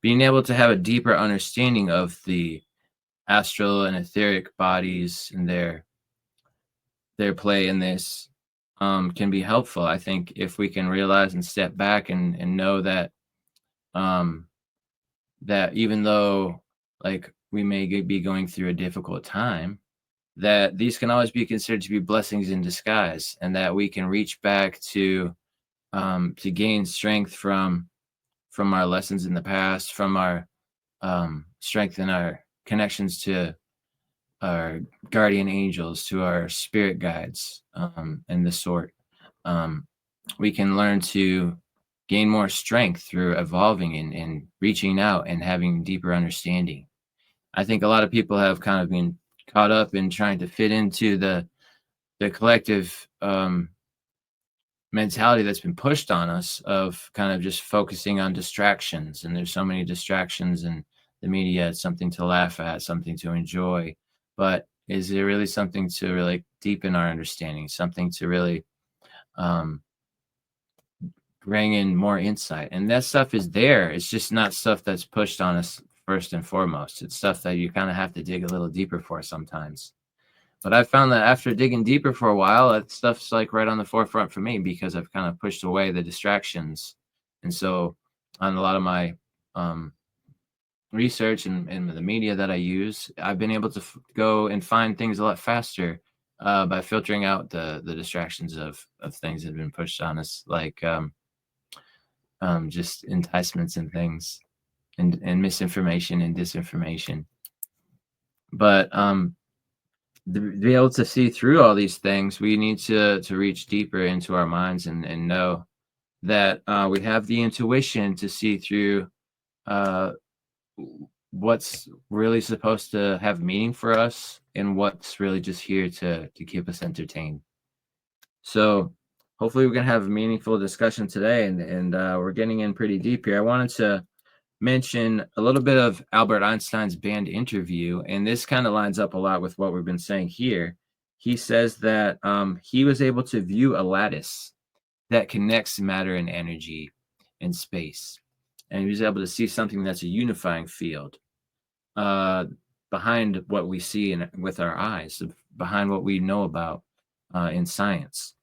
being able to have a deeper understanding of the astral and etheric bodies and their play in this can be helpful. I think if we can realize and step back and know that that even though like we may be going through a difficult time, that these can always be considered to be blessings in disguise, and that we can reach back to gain strength from our lessons in the past, from our strength in our connections to our guardian angels, to our spirit guides, and the sort. We can learn to gain more strength through evolving and reaching out and having deeper understanding. I think a lot of people have kind of been caught up in trying to fit into the collective mentality that's been pushed on us of kind of just focusing on distractions. And there's so many distractions in the media. It's something to laugh at, something to enjoy. But is it really something to really deepen our understanding, something to really bring in more insight? And that stuff is there. It's just not stuff that's pushed on us first and foremost. It's stuff that you kind of have to dig a little deeper for sometimes. But I found that after digging deeper for a while, that stuff's like right on the forefront for me, because I've kind of pushed away the distractions. And so on a lot of my research and the media that I use, I've been able to go and find things a lot faster by filtering out the distractions of things that have been pushed on us, like just enticements and things, and misinformation and disinformation. But to be able to see through all these things, we need to reach deeper into our minds and know that we have the intuition to see through what's really supposed to have meaning for us and what's really just here to keep us entertained. So hopefully we can have a meaningful discussion today, and we're getting in pretty deep here. I wanted to mention a little bit of Albert Einstein's banned interview, and this kind of lines up a lot with what we've been saying here. He says that he was able to view a lattice that connects matter and energy in space, and he was able to see something that's a unifying field behind what we see with our eyes, behind what we know about in science.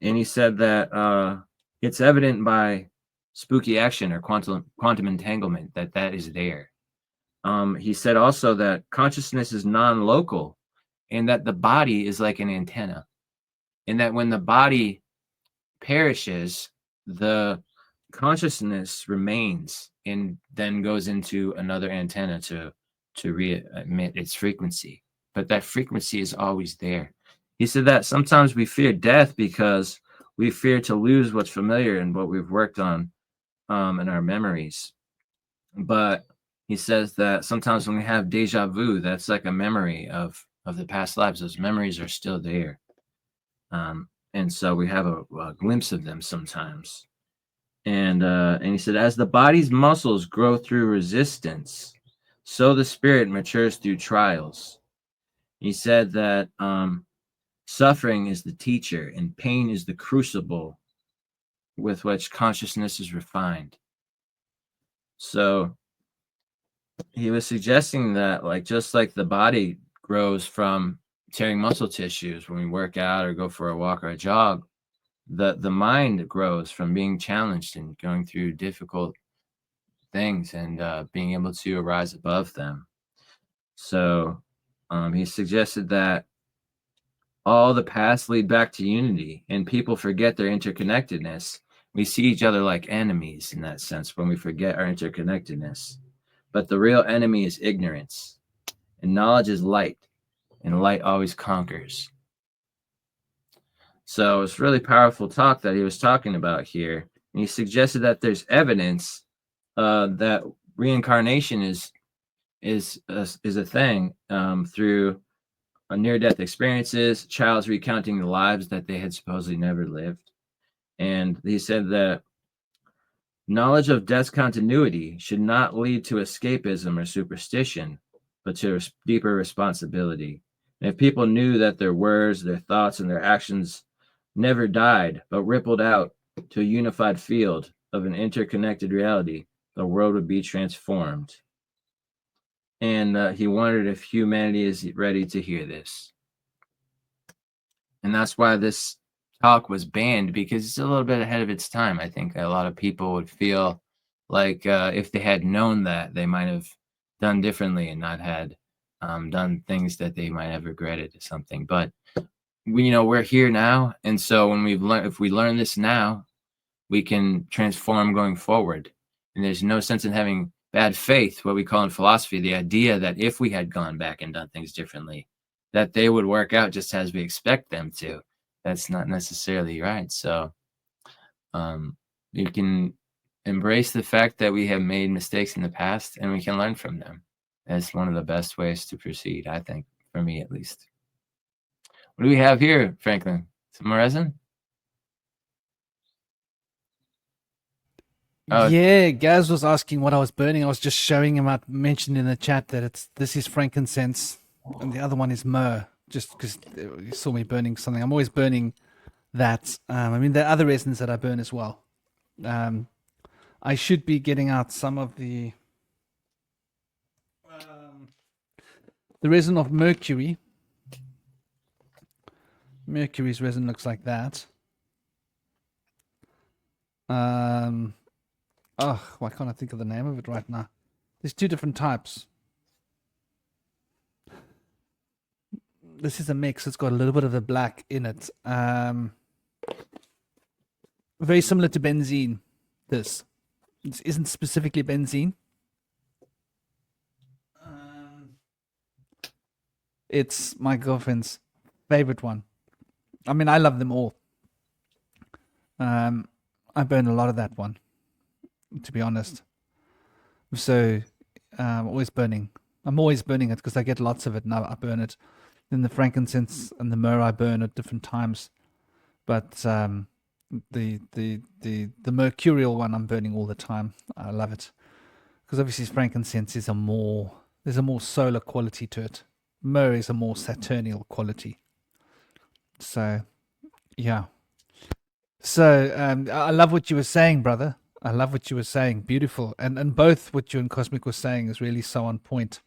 And he said that it's evident by spooky action or quantum entanglement, that is there. He said also that consciousness is non-local, and that the body is like an antenna, and that when the body perishes, the consciousness remains and then goes into another antenna to re-emit its frequency. But that frequency is always there. He said that sometimes we fear death because we fear to lose what's familiar and what we've worked on in our memories. But he says that sometimes when we have deja vu, that's like a memory of the past lives. Those memories are still there. And so we have a glimpse of them sometimes. And he said, as the body's muscles grow through resistance, so the spirit matures through trials. He said that suffering is the teacher and pain is the crucible with which consciousness is refined. So he was suggesting that, like, just like the body grows from tearing muscle tissues when we work out or go for a walk or a jog, the mind grows from being challenged and going through difficult things and being able to arise above them. So he suggested that all the paths lead back to unity, and people forget their interconnectedness. We see each other like enemies in that sense when we forget our interconnectedness. But the real enemy is ignorance, and knowledge is light, and light always conquers. So it's really powerful talk that he was talking about here. And he suggested that there's evidence that reincarnation is a thing through near-death experiences, child's recounting the lives that they had supposedly never lived. And he said that knowledge of death's continuity should not lead to escapism or superstition, but to deeper responsibility. And if people knew that their words, their thoughts, and their actions never died, but rippled out to a unified field of an interconnected reality, the world would be transformed. And he wondered if humanity is ready to hear this. And that's why this talk was banned, because it's a little bit ahead of its time. I think a lot of people would feel like if they had known that, they might have done differently and not had done things that they might have regretted or something. But we're here now, and so when if we learn this now, we can transform going forward. And there's no sense in having bad faith, what we call in philosophy, the idea that if we had gone back and done things differently, that they would work out just as we expect them to. That's not necessarily right. So you can embrace the fact that we have made mistakes in the past and we can learn from them. That's one of the best ways to proceed, I think, for me at least. What do we have here, Franklin? Some more resin? Yeah, Gaz was asking what I was burning. I was just showing him. I mentioned in the chat that this is frankincense, and the other one is myrrh. Just because you saw me burning something, I'm always burning that. I mean, there are other resins that I burn as well. I should be getting out some of the resin of mercury. Mercury's resin looks like that. Oh, why can't I think of the name of it right now? There's two different types. This is a mix. It's got a little bit of the black in it. Very similar to benzene. This isn't specifically benzene. It's my girlfriend's favorite one. I mean, I love them all. I burn a lot of that one, to be honest. So I'm always burning it because I get lots of it and I burn it. Then the frankincense and the myrrh I burn at different times, but the mercurial one I'm burning all the time. I love it because obviously frankincense is there's a more solar quality to it. Myrrh is a more Saturnial quality. So yeah. So I love what you were saying, brother. I love what you were saying. Beautiful. And both what you and Cosmic were saying is really so on point.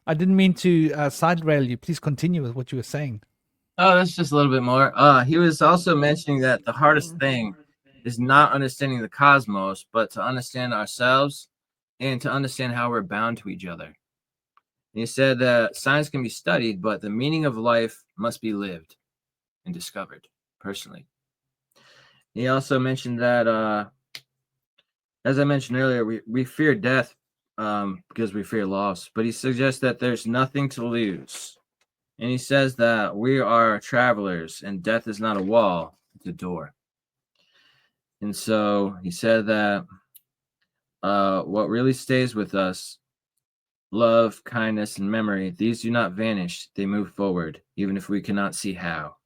I didn't mean to side rail you. Please continue with what you were saying. Oh, that's just a little bit more. He was also mentioning that the hardest thing is not understanding the cosmos, but to understand ourselves and to understand how we're bound to each other. And he said that science can be studied, but the meaning of life must be lived and discovered personally. He also mentioned that, as I mentioned earlier, we fear death because we fear loss, but he suggests that there's nothing to lose. And he says that we are travelers and death is not a wall, it's a door. And so he said that what really stays with us, love, kindness, and memory, these do not vanish. They move forward, even if we cannot see how.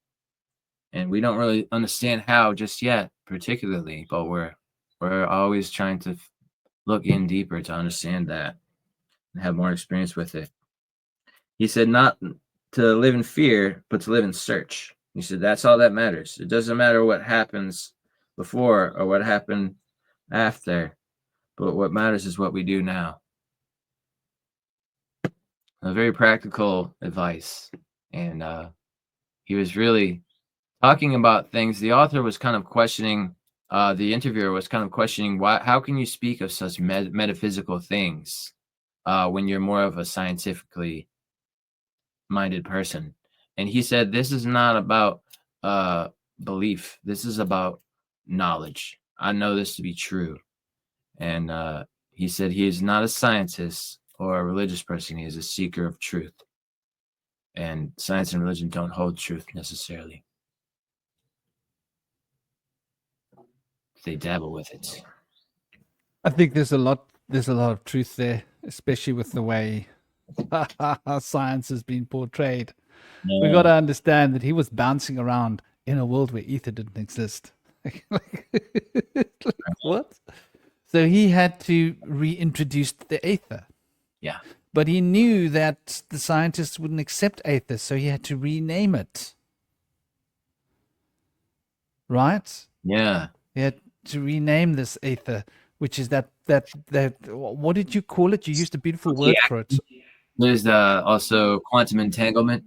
And we don't really understand how just yet, particularly, but we're always trying to look in deeper to understand that and have more experience with it. He said not to live in fear, but to live in search. He said that's all that matters. It doesn't matter what happens before or what happened after, but what matters is what we do now. A very practical advice. And he was really talking about things. The author was kind of questioning, the interviewer was kind of questioning, how can you speak of such metaphysical things when you're more of a scientifically minded person? And he said, this is not about belief. This is about knowledge. I know this to be true. And he said he is not a scientist or a religious person. He is a seeker of truth. And science and religion don't hold truth necessarily. They dabble with it. I think there's a lot of truth there, especially with the way science has been portrayed. Yeah. We got to understand that he was bouncing around in a world where ether didn't exist. What? So he had to reintroduce the aether. Yeah. But he knew that the scientists wouldn't accept aether, so he had to rename it. Right? Yeah. He had to rename this aether, which is that what did you call it? You used a beautiful word for it. There's also quantum entanglement.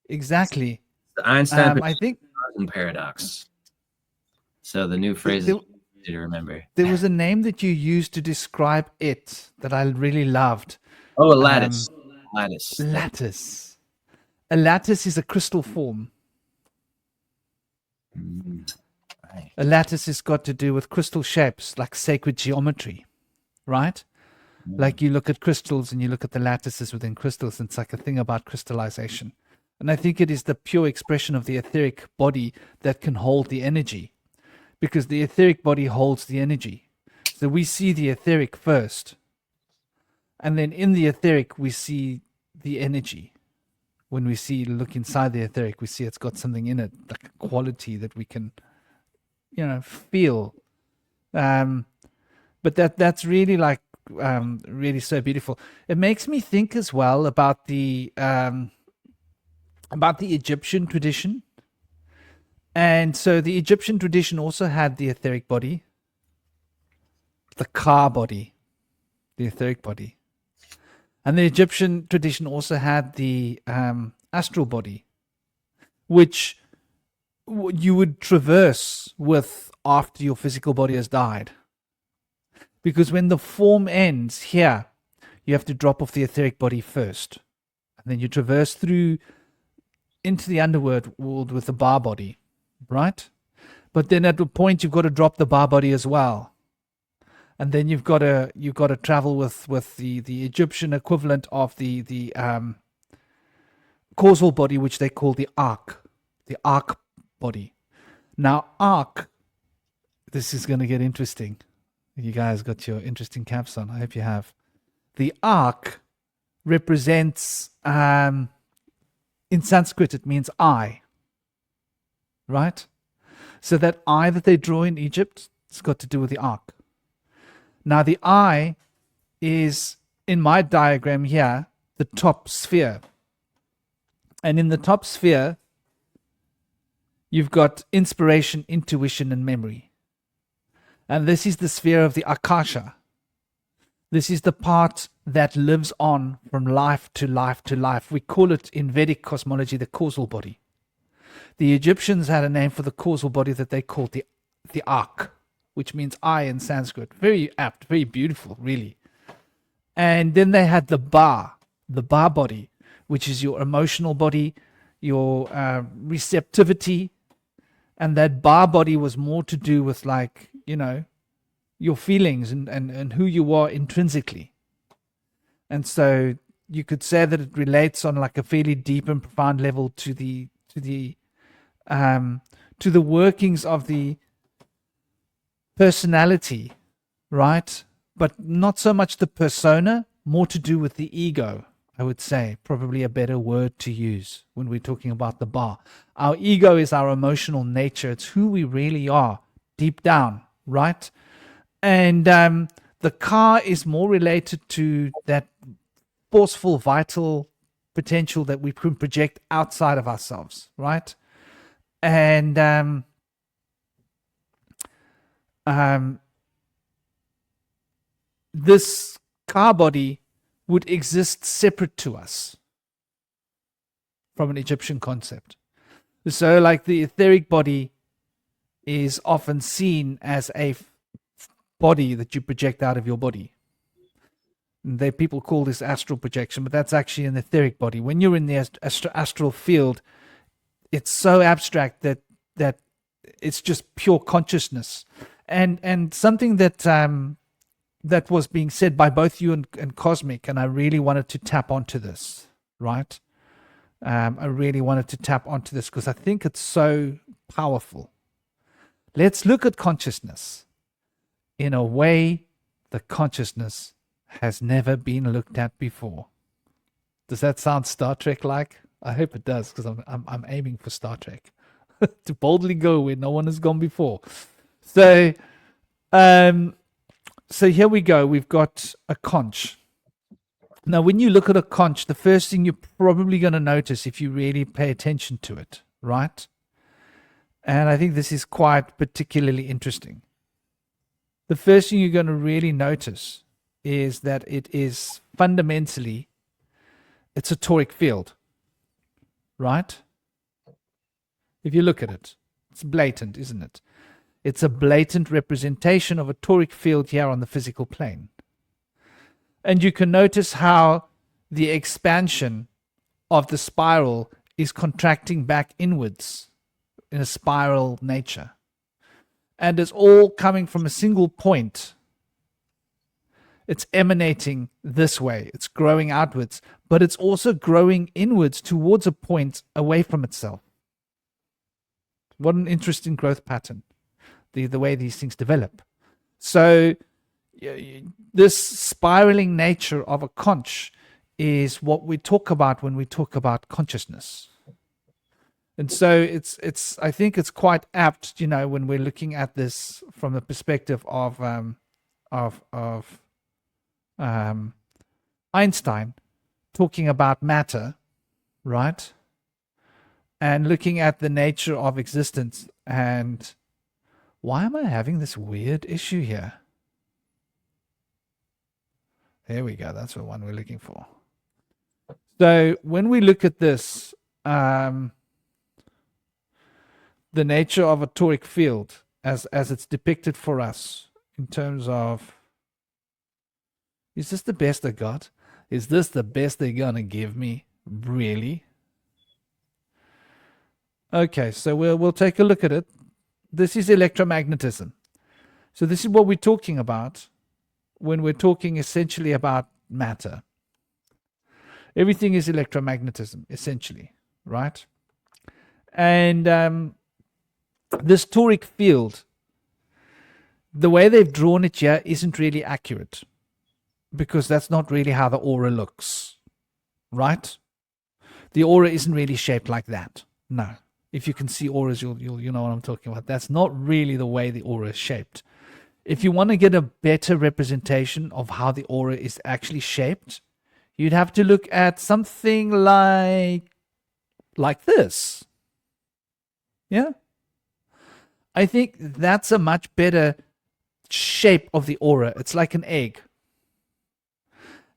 Exactly. The Einstein I think paradox. So the new phrase to remember. There was a name that you used to describe it that I really loved. Oh, a lattice. Lattice. Lattice. A lattice is a crystal form. Right. A lattice has got to do with crystal shapes, like sacred geometry, right? Like you look at crystals and you look at the lattices within crystals, and it's like a thing about crystallization. And I think it is the pure expression of the etheric body that can hold the energy, because the etheric body holds the energy. So we see the etheric first, and then in the etheric we see the energy. When we look inside the etheric, we see it's got something in it, like a quality that we can, feel. But that's really really so beautiful. It makes me think as well about the Egyptian tradition. And so the Egyptian tradition also had the etheric body, the Ka body, the etheric body. And the Egyptian tradition also had the astral body, which you would traverse with after your physical body has died. Because when the form ends here, you have to drop off the etheric body first. And then you traverse through into the underworld world with the Ba body, right? But then at a point you've got to drop the Ba body as well. And then you've got to travel with the Egyptian equivalent of the causal body, which they call the arc body. Now, arc, this is going to get interesting. You guys got your interesting caps on. I hope you have. The arc represents, in Sanskrit, it means eye, right? So that eye that they draw in Egypt, it's got to do with the arc. Now, the eye is, in my diagram here, the top sphere. And in the top sphere, you've got inspiration, intuition, and memory. And this is the sphere of the Akasha. This is the part that lives on from life to life to life. We call it in Vedic cosmology the causal body. The Egyptians had a name for the causal body that they called the the arc, which means eye in Sanskrit. Very apt, very beautiful, really. And then they had the ba body, which is your emotional body, your receptivity. And that ba body was more to do with, like, you know, your feelings and who you are intrinsically. And so you could say that it relates on like a fairly deep and profound level to the workings of the personality, right? But not so much the persona, more to do with the ego, I would say. Probably a better word to use when we're talking about the bar. Our ego is our emotional nature. It's who we really are deep down, right? And the ka is more related to that forceful, vital potential that we can project outside of ourselves, right? And this ka body would exist separate to us from an Egyptian concept. So like the etheric body is often seen as a body that you project out of your body. And people call this astral projection, but that's actually an etheric body. When you're in the astral field, it's so abstract that it's just pure consciousness. And something that that was being said by both you and Cosmic, and I really wanted to tap onto this, right? I really wanted to tap onto this because I think it's so powerful. Let's look at consciousness in a way the consciousness has never been looked at before. Does that sound Star Trek-like? I hope it does, because I'm aiming for Star Trek to boldly go where no one has gone before. So here we go. We've got a conch. Now, when you look at a conch, the first thing you're probably going to notice, if you really pay attention to it, right? And I think this is quite particularly interesting. The first thing you're going to really notice is that it is fundamentally, it's a toric field, right? If you look at it, it's blatant, isn't it? It's a blatant representation of a toric field here on the physical plane. And you can notice how the expansion of the spiral is contracting back inwards in a spiral nature. And it's all coming from a single point. It's emanating this way. It's growing outwards, but it's also growing inwards towards a point away from itself. What an interesting growth pattern, the way these things develop. So this spiraling nature of a conch is what we talk about when we talk about consciousness. And so it's I think it's quite apt, you know, when we're looking at this from the perspective of Einstein talking about matter, right? And looking at the nature of existence. And why am I having this weird issue here? There we go. That's the one we're looking for. So when we look at this, the nature of a toric field as it's depicted for us in terms of, is this the best I got? Is this the best they're going to give me? Really? Okay, so we'll take a look at it. This is electromagnetism. So this is what we're talking about when we're talking essentially about matter. Everything is electromagnetism, essentially, right? And this toric field, the way they've drawn it here isn't really accurate, because that's not really how the aura looks, right? The aura isn't really shaped like that. No. If you can see auras, you'll know what I'm talking about. That's not really the way the aura is shaped. If you want to get a better representation of how the aura is actually shaped, you'd have to look at something like this. Yeah? I think that's a much better shape of the aura. It's like an egg.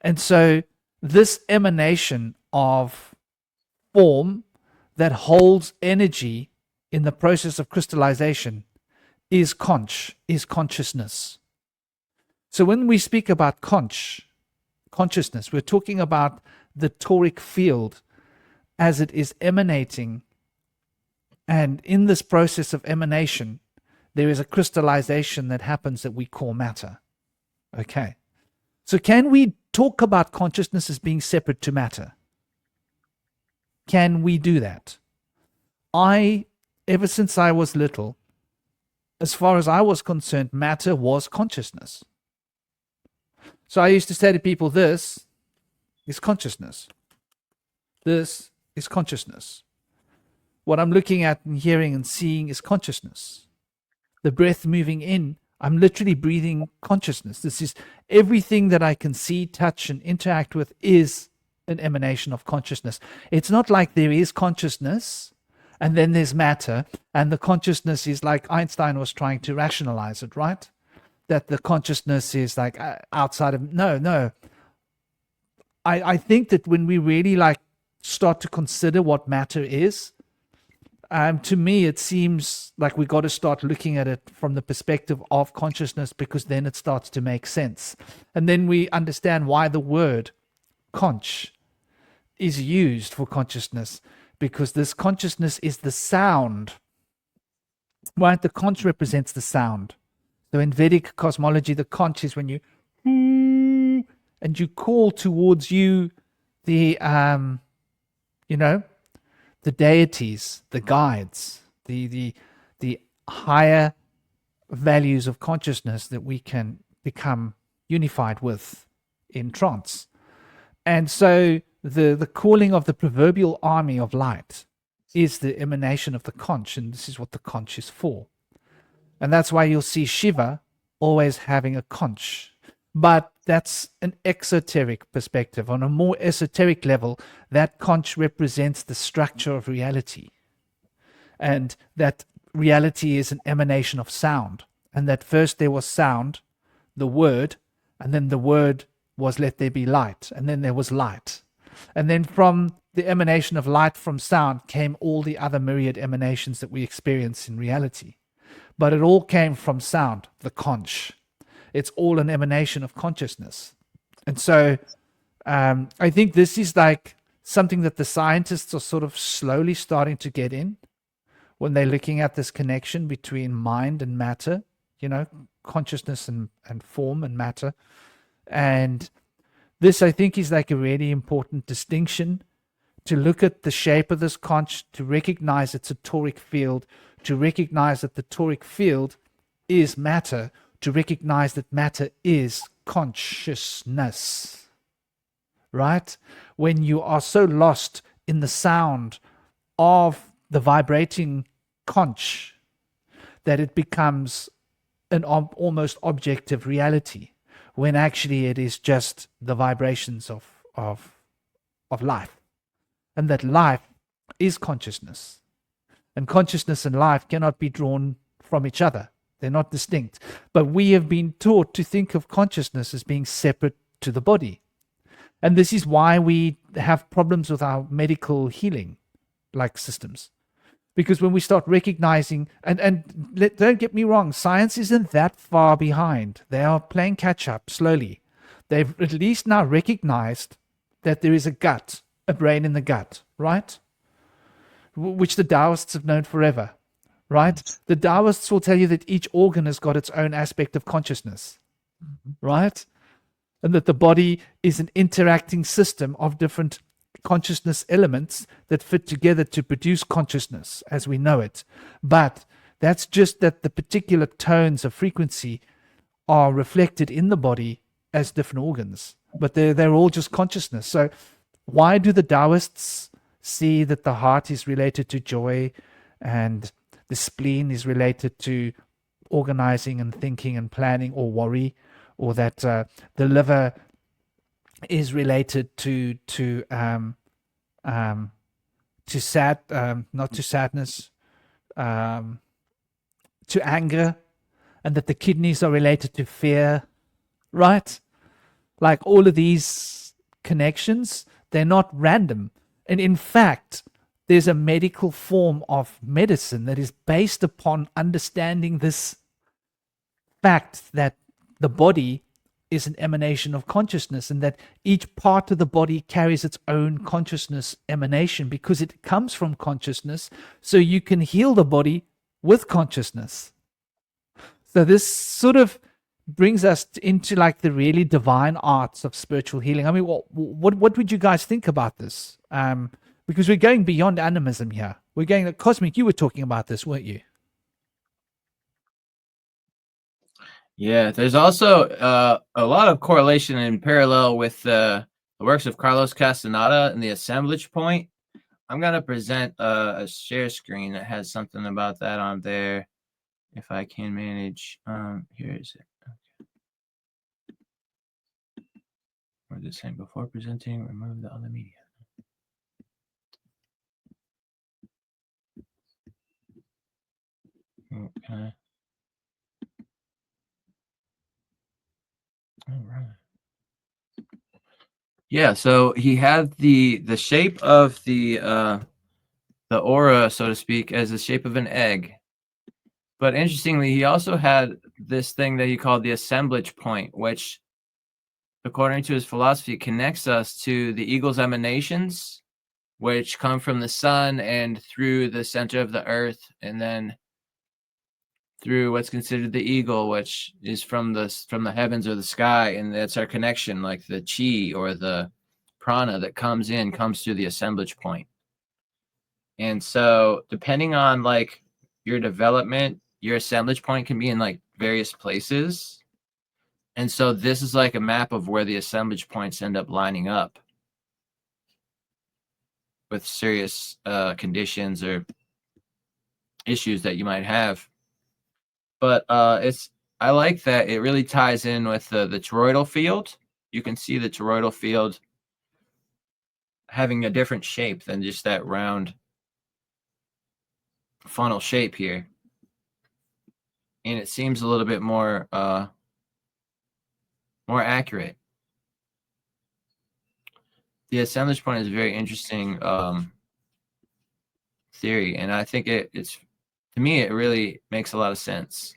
And so this emanation of form that holds energy in the process of crystallization is consciousness. So when we speak about consciousness, we're talking about the toric field as it is emanating. And in this process of emanation, there is a crystallization that happens that we call matter. Okay. So can we talk about consciousness as being separate to matter? Can we do that? Ever since I was little, as far as I was concerned, matter was consciousness. So I used to say to people, this is consciousness. This is consciousness. What I'm looking at and hearing and seeing is consciousness. The breath moving in, I'm literally breathing consciousness. This is everything that I can see, touch, and interact with is an emanation of consciousness. It's not like there is consciousness and then there's matter, and the consciousness is like Einstein was trying to rationalize it, right? That the consciousness is like outside of, no. I think that when we really like start to consider what matter is, to me, it seems like we got to start looking at it from the perspective of consciousness, because then it starts to make sense. And then we understand why the word conch is used for consciousness, because this consciousness is the sound, right? The conch represents the sound. So in Vedic cosmology, the conch is when you and you call towards you the the deities, the guides, the higher values of consciousness that we can become unified with in trance. And so the calling of the proverbial army of light is the emanation of the conch, and this is what the conch is for. And that's why you'll see Shiva always having a conch. But that's an exoteric perspective. On a more esoteric level, that conch represents the structure of reality. And that reality is an emanation of sound. And that first there was sound, the word, and then the word was let there be light. And then there was light. And then from the emanation of light from sound came all the other myriad emanations that we experience in reality. But it all came from sound, the conch. It's all an emanation of consciousness. And so I think this is like something that the scientists are sort of slowly starting to get in when they're looking at this connection between mind and matter, consciousness and form and matter. And this, I think, is like a really important distinction, to look at the shape of this conch, to recognize it's a toric field, to recognize that the toric field is matter, to recognize that matter is consciousness, right? When you are so lost in the sound of the vibrating conch that it becomes an almost objective reality, when actually it is just the vibrations of life. And that life is consciousness. And consciousness and life cannot be drawn from each other. They're not distinct. But we have been taught to think of consciousness as being separate to the body. And this is why we have problems with our medical healing like systems. Because when we start recognizing, don't get me wrong, science isn't that far behind. They are playing catch up slowly. They've at least now recognized that there is a gut, a brain in the gut, right? Which the Taoists have known forever, right? The Taoists will tell you that each organ has got its own aspect of consciousness, right? And that the body is an interacting system of different consciousness elements that fit together to produce consciousness as we know it. But that's just that the particular tones of frequency are reflected in the body as different organs, but they're all just consciousness. So why do the Taoists see that the heart is related to joy and the spleen is related to organizing and thinking and planning or worry, or that the liver is related to not to sadness, to anger, and that the kidneys are related to fear, right? Like all of these connections, they're not random. And in fact, there's a medical form of medicine that is based upon understanding this fact that the body is an emanation of consciousness, and that each part of the body carries its own consciousness emanation because it comes from consciousness. So you can heal the body with consciousness. So this sort of brings us into like the really divine arts of spiritual healing. I mean, what would you guys think about this? Because we're going beyond animism here. We're going cosmic. You were talking about this, weren't you? Yeah, there's also a lot of correlation and parallel with the works of Carlos Castaneda and the assemblage point. I'm going to present a share screen that has something about that on there, if I can manage. Here is it. Okay. What is it saying? Before presenting, remove the other media. Okay. All right. Yeah, so he had the shape of the aura, so to speak, as the shape of an egg. But interestingly, he also had this thing that he called the assemblage point, which, according to his philosophy, connects us to the eagle's emanations, which come from the sun and through the center of the earth, and then through what's considered the eagle, which is from the heavens or the sky, and that's our connection, like the chi or the prana that comes through the assemblage point. And so depending on like your development, your assemblage point can be in like various places. And so this is like a map of where the assemblage points end up lining up with serious conditions or issues that you might have. But I like that it really ties in with the toroidal field. You can see the toroidal field having a different shape than just that round funnel shape here. And it seems a little bit more accurate. The assemblage point is a very interesting theory, and I think it's, to me, it really makes a lot of sense.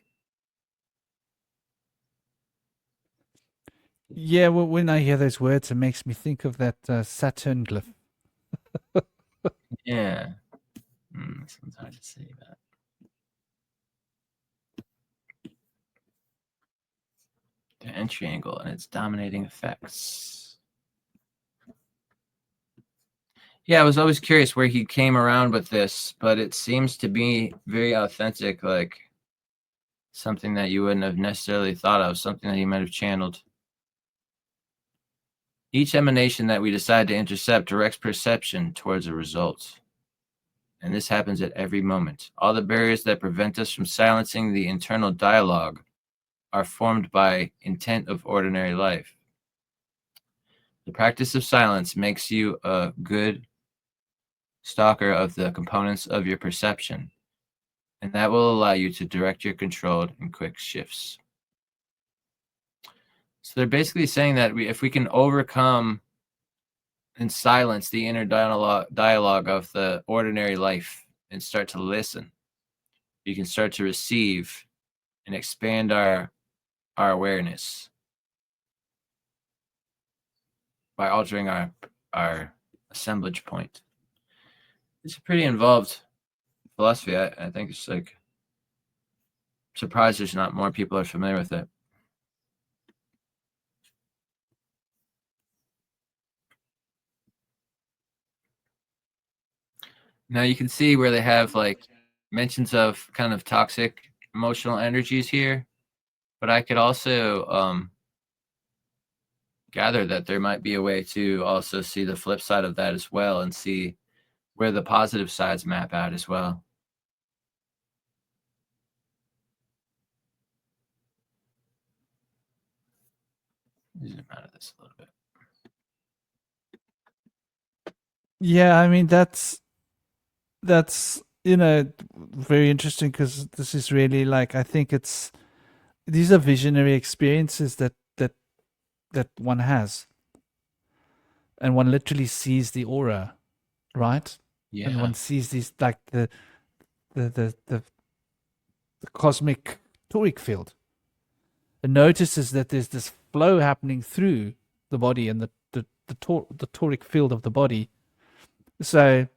Yeah, well, when I hear those words, it makes me think of that Saturn glyph. Yeah. This one's hard to say that. The entry angle and its dominating effects. Yeah, I was always curious where he came around with this, but it seems to be very authentic, like something that you wouldn't have necessarily thought of, something that he might have channeled. Each emanation that we decide to intercept directs perception towards a result. And this happens at every moment. All the barriers that prevent us from silencing the internal dialogue are formed by intent of ordinary life. The practice of silence makes you a good stalker of the components of your perception, and that will allow you to direct your controlled and quick shifts. So they're basically saying that if we can overcome and silence the inner dialogue of the ordinary life and start to listen, we can start to receive and expand our awareness by altering our assemblage point. It's a pretty involved philosophy. I think it's like, surprised there's not more people are familiar with it. Now you can see where they have like mentions of kind of toxic emotional energies here, but I could also gather that there might be a way to also see the flip side of that as well and see where the positive sides map out as well. Zoom out of this a little bit. Yeah, I mean that's very interesting, because this is really like, I think these are visionary experiences that one has, and one literally sees the aura, right? and Yeah. one sees these like the cosmic toric field, and notices that there's this flow happening through the body and the toric field of the body. So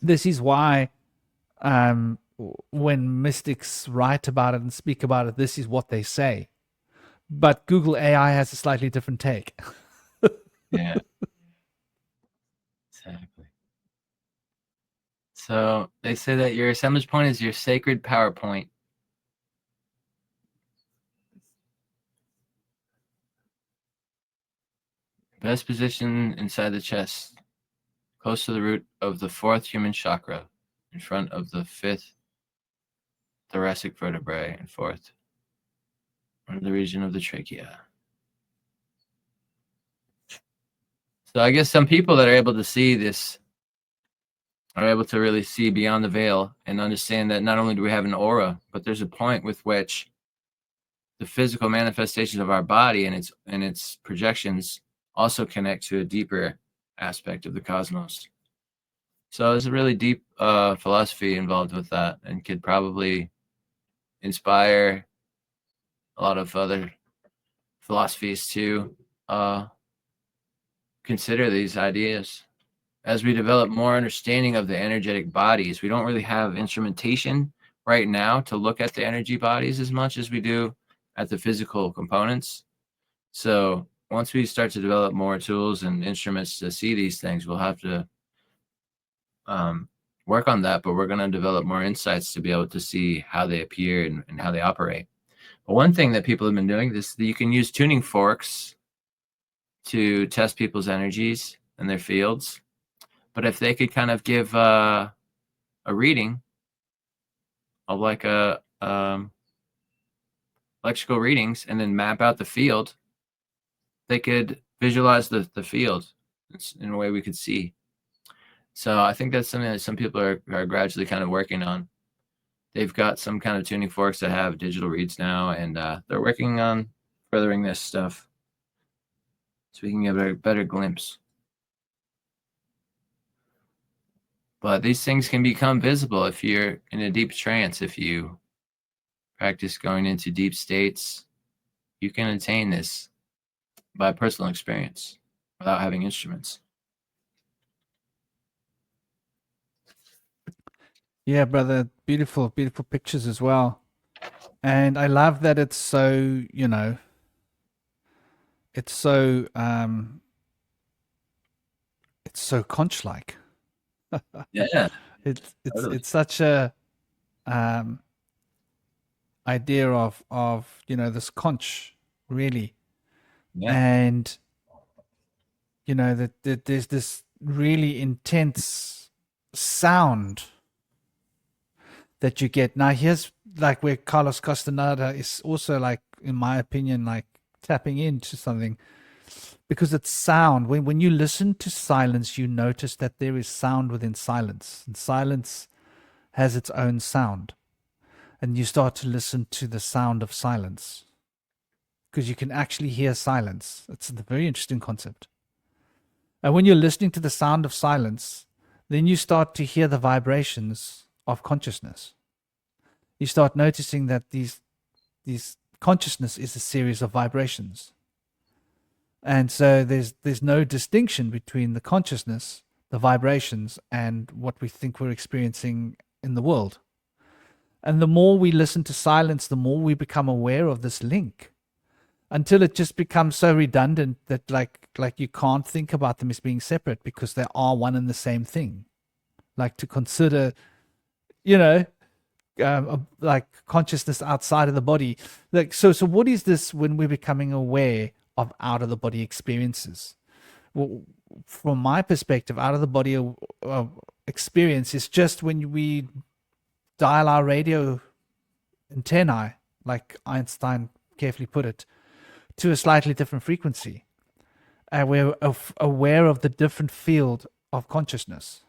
this is why when mystics write about it and speak about it, this is what they say. But Google AI has a slightly different take. Yeah. Exactly. So they say that your assemblage point is your sacred power point. Best position inside the chest, close to the root of the fourth human chakra, in front of the fifth thoracic vertebrae, and fourth, under the region of the trachea. So I guess some people that are able to see this are able to really see beyond the veil and understand that not only do we have an aura, but there's a point with which the physical manifestations of our body and its projections also connect to a deeper aspect of the cosmos. So there's a really deep philosophy involved with that, and could probably inspire a lot of other philosophies to consider these ideas. As we develop more understanding of the energetic bodies, we don't really have instrumentation right now to look at the energy bodies as much as we do at the physical components. So once we start to develop more tools and instruments to see these things, we'll have to work on that, but we're going to develop more insights to be able to see how they appear and how they operate. But one thing that people have been doing is that you can use tuning forks to test people's energies and their fields. But if they could kind of give a reading of like a electrical readings and then map out the field, they could visualize the field in a way we could see. So I think that's something that some people are gradually kind of working on. They've got some kind of tuning forks that have digital reads now, and they're working on furthering this stuff so we can get a better glimpse. But these things can become visible if you're in a deep trance. If you practice going into deep states, you can attain this by personal experience without having instruments. Yeah, brother, beautiful, beautiful pictures as well. And I love that it's so, it's so conch-like. Yeah, It's totally. it's such a um idea of this conch, really. Yeah, And that there's this really intense sound that you get. Now here's like where Carlos Castaneda is also, like, in my opinion, like tapping into something, because it's sound. When you listen to silence, you notice that there is sound within silence, and silence has its own sound. And you start to listen to the sound of silence, because you can actually hear silence. It's a very interesting concept. And when you're listening to the sound of silence, then you start to hear the vibrations of consciousness. You start noticing that these consciousness is a series of vibrations. And so there's no distinction between the consciousness, the vibrations, and what we think we're experiencing in the world. And the more we listen to silence, the more we become aware of this link, until it just becomes so redundant that like you can't think about them as being separate, because they are one and the same thing. Like, to consider, like consciousness outside of the body. Like, so what is this when we're becoming aware of out of the body experiences? Well, from my perspective, out of the body experience is just when we dial our radio antennae, like Einstein carefully put it, to a slightly different frequency. And we're aware of the different field of consciousness.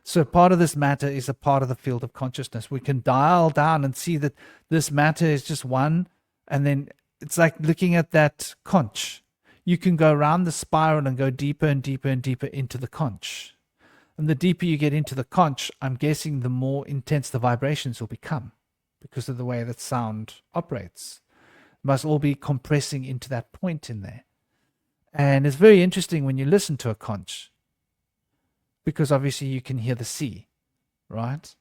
So part of this matter is a part of the field of consciousness. We can dial down and see that this matter is just one, and then it's like looking at that conch. You can go around the spiral and go deeper and deeper and deeper into the conch. And the deeper you get into the conch, I'm guessing the more intense the vibrations will become because of the way that sound operates. It must all be compressing into that point in there. And it's very interesting when you listen to a conch, because obviously you can hear the sea, right?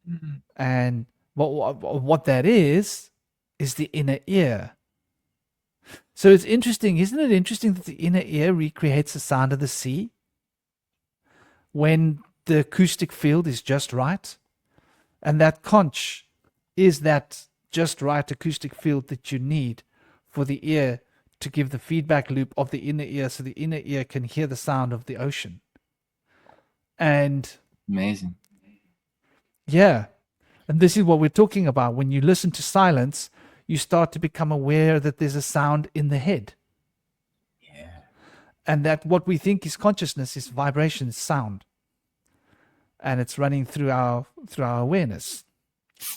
Mm-hmm. And what that is the inner ear. So it's interesting, isn't it interesting that the inner ear recreates the sound of the sea when the acoustic field is just right? And that conch is that just right acoustic field that you need for the ear to give the feedback loop of the inner ear, so the inner ear can hear the sound of the ocean. And Amazing. yeah, and this is what we're talking about. When you listen to silence, you start to become aware that there's a sound in the head. Yeah. And that what we think is consciousness is vibration, sound. And it's running through our awareness.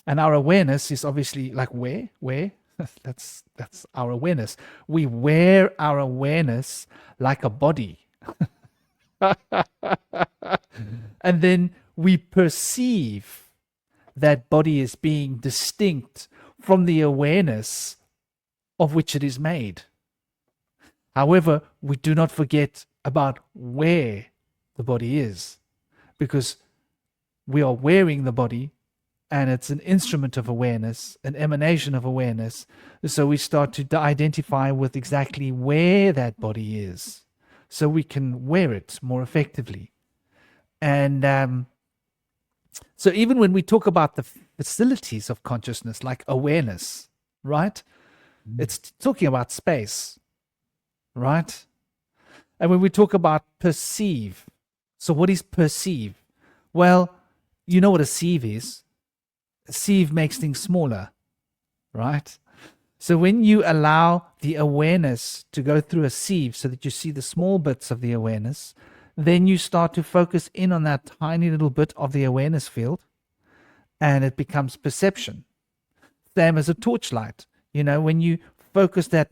And our awareness is obviously like where? That's our awareness. We wear our awareness like a body. And then we perceive that body as being distinct from the awareness of which it is made. However, we do not forget about where the body is, because we are wearing the body, and it's an instrument of awareness, an emanation of awareness. So we start to identify with exactly where that body is, so we can wear it more effectively. And so even when we talk about the facilities of consciousness, like awareness, right? It's talking about space, right? And when we talk about perceive, so what is perceive? Well, you know what a sieve is. A sieve makes things smaller, right? So when you allow the awareness to go through a sieve so that you see the small bits of the awareness, then you start to focus in on that tiny little bit of the awareness field, and it becomes perception. Same as a torchlight. You know, when you focus that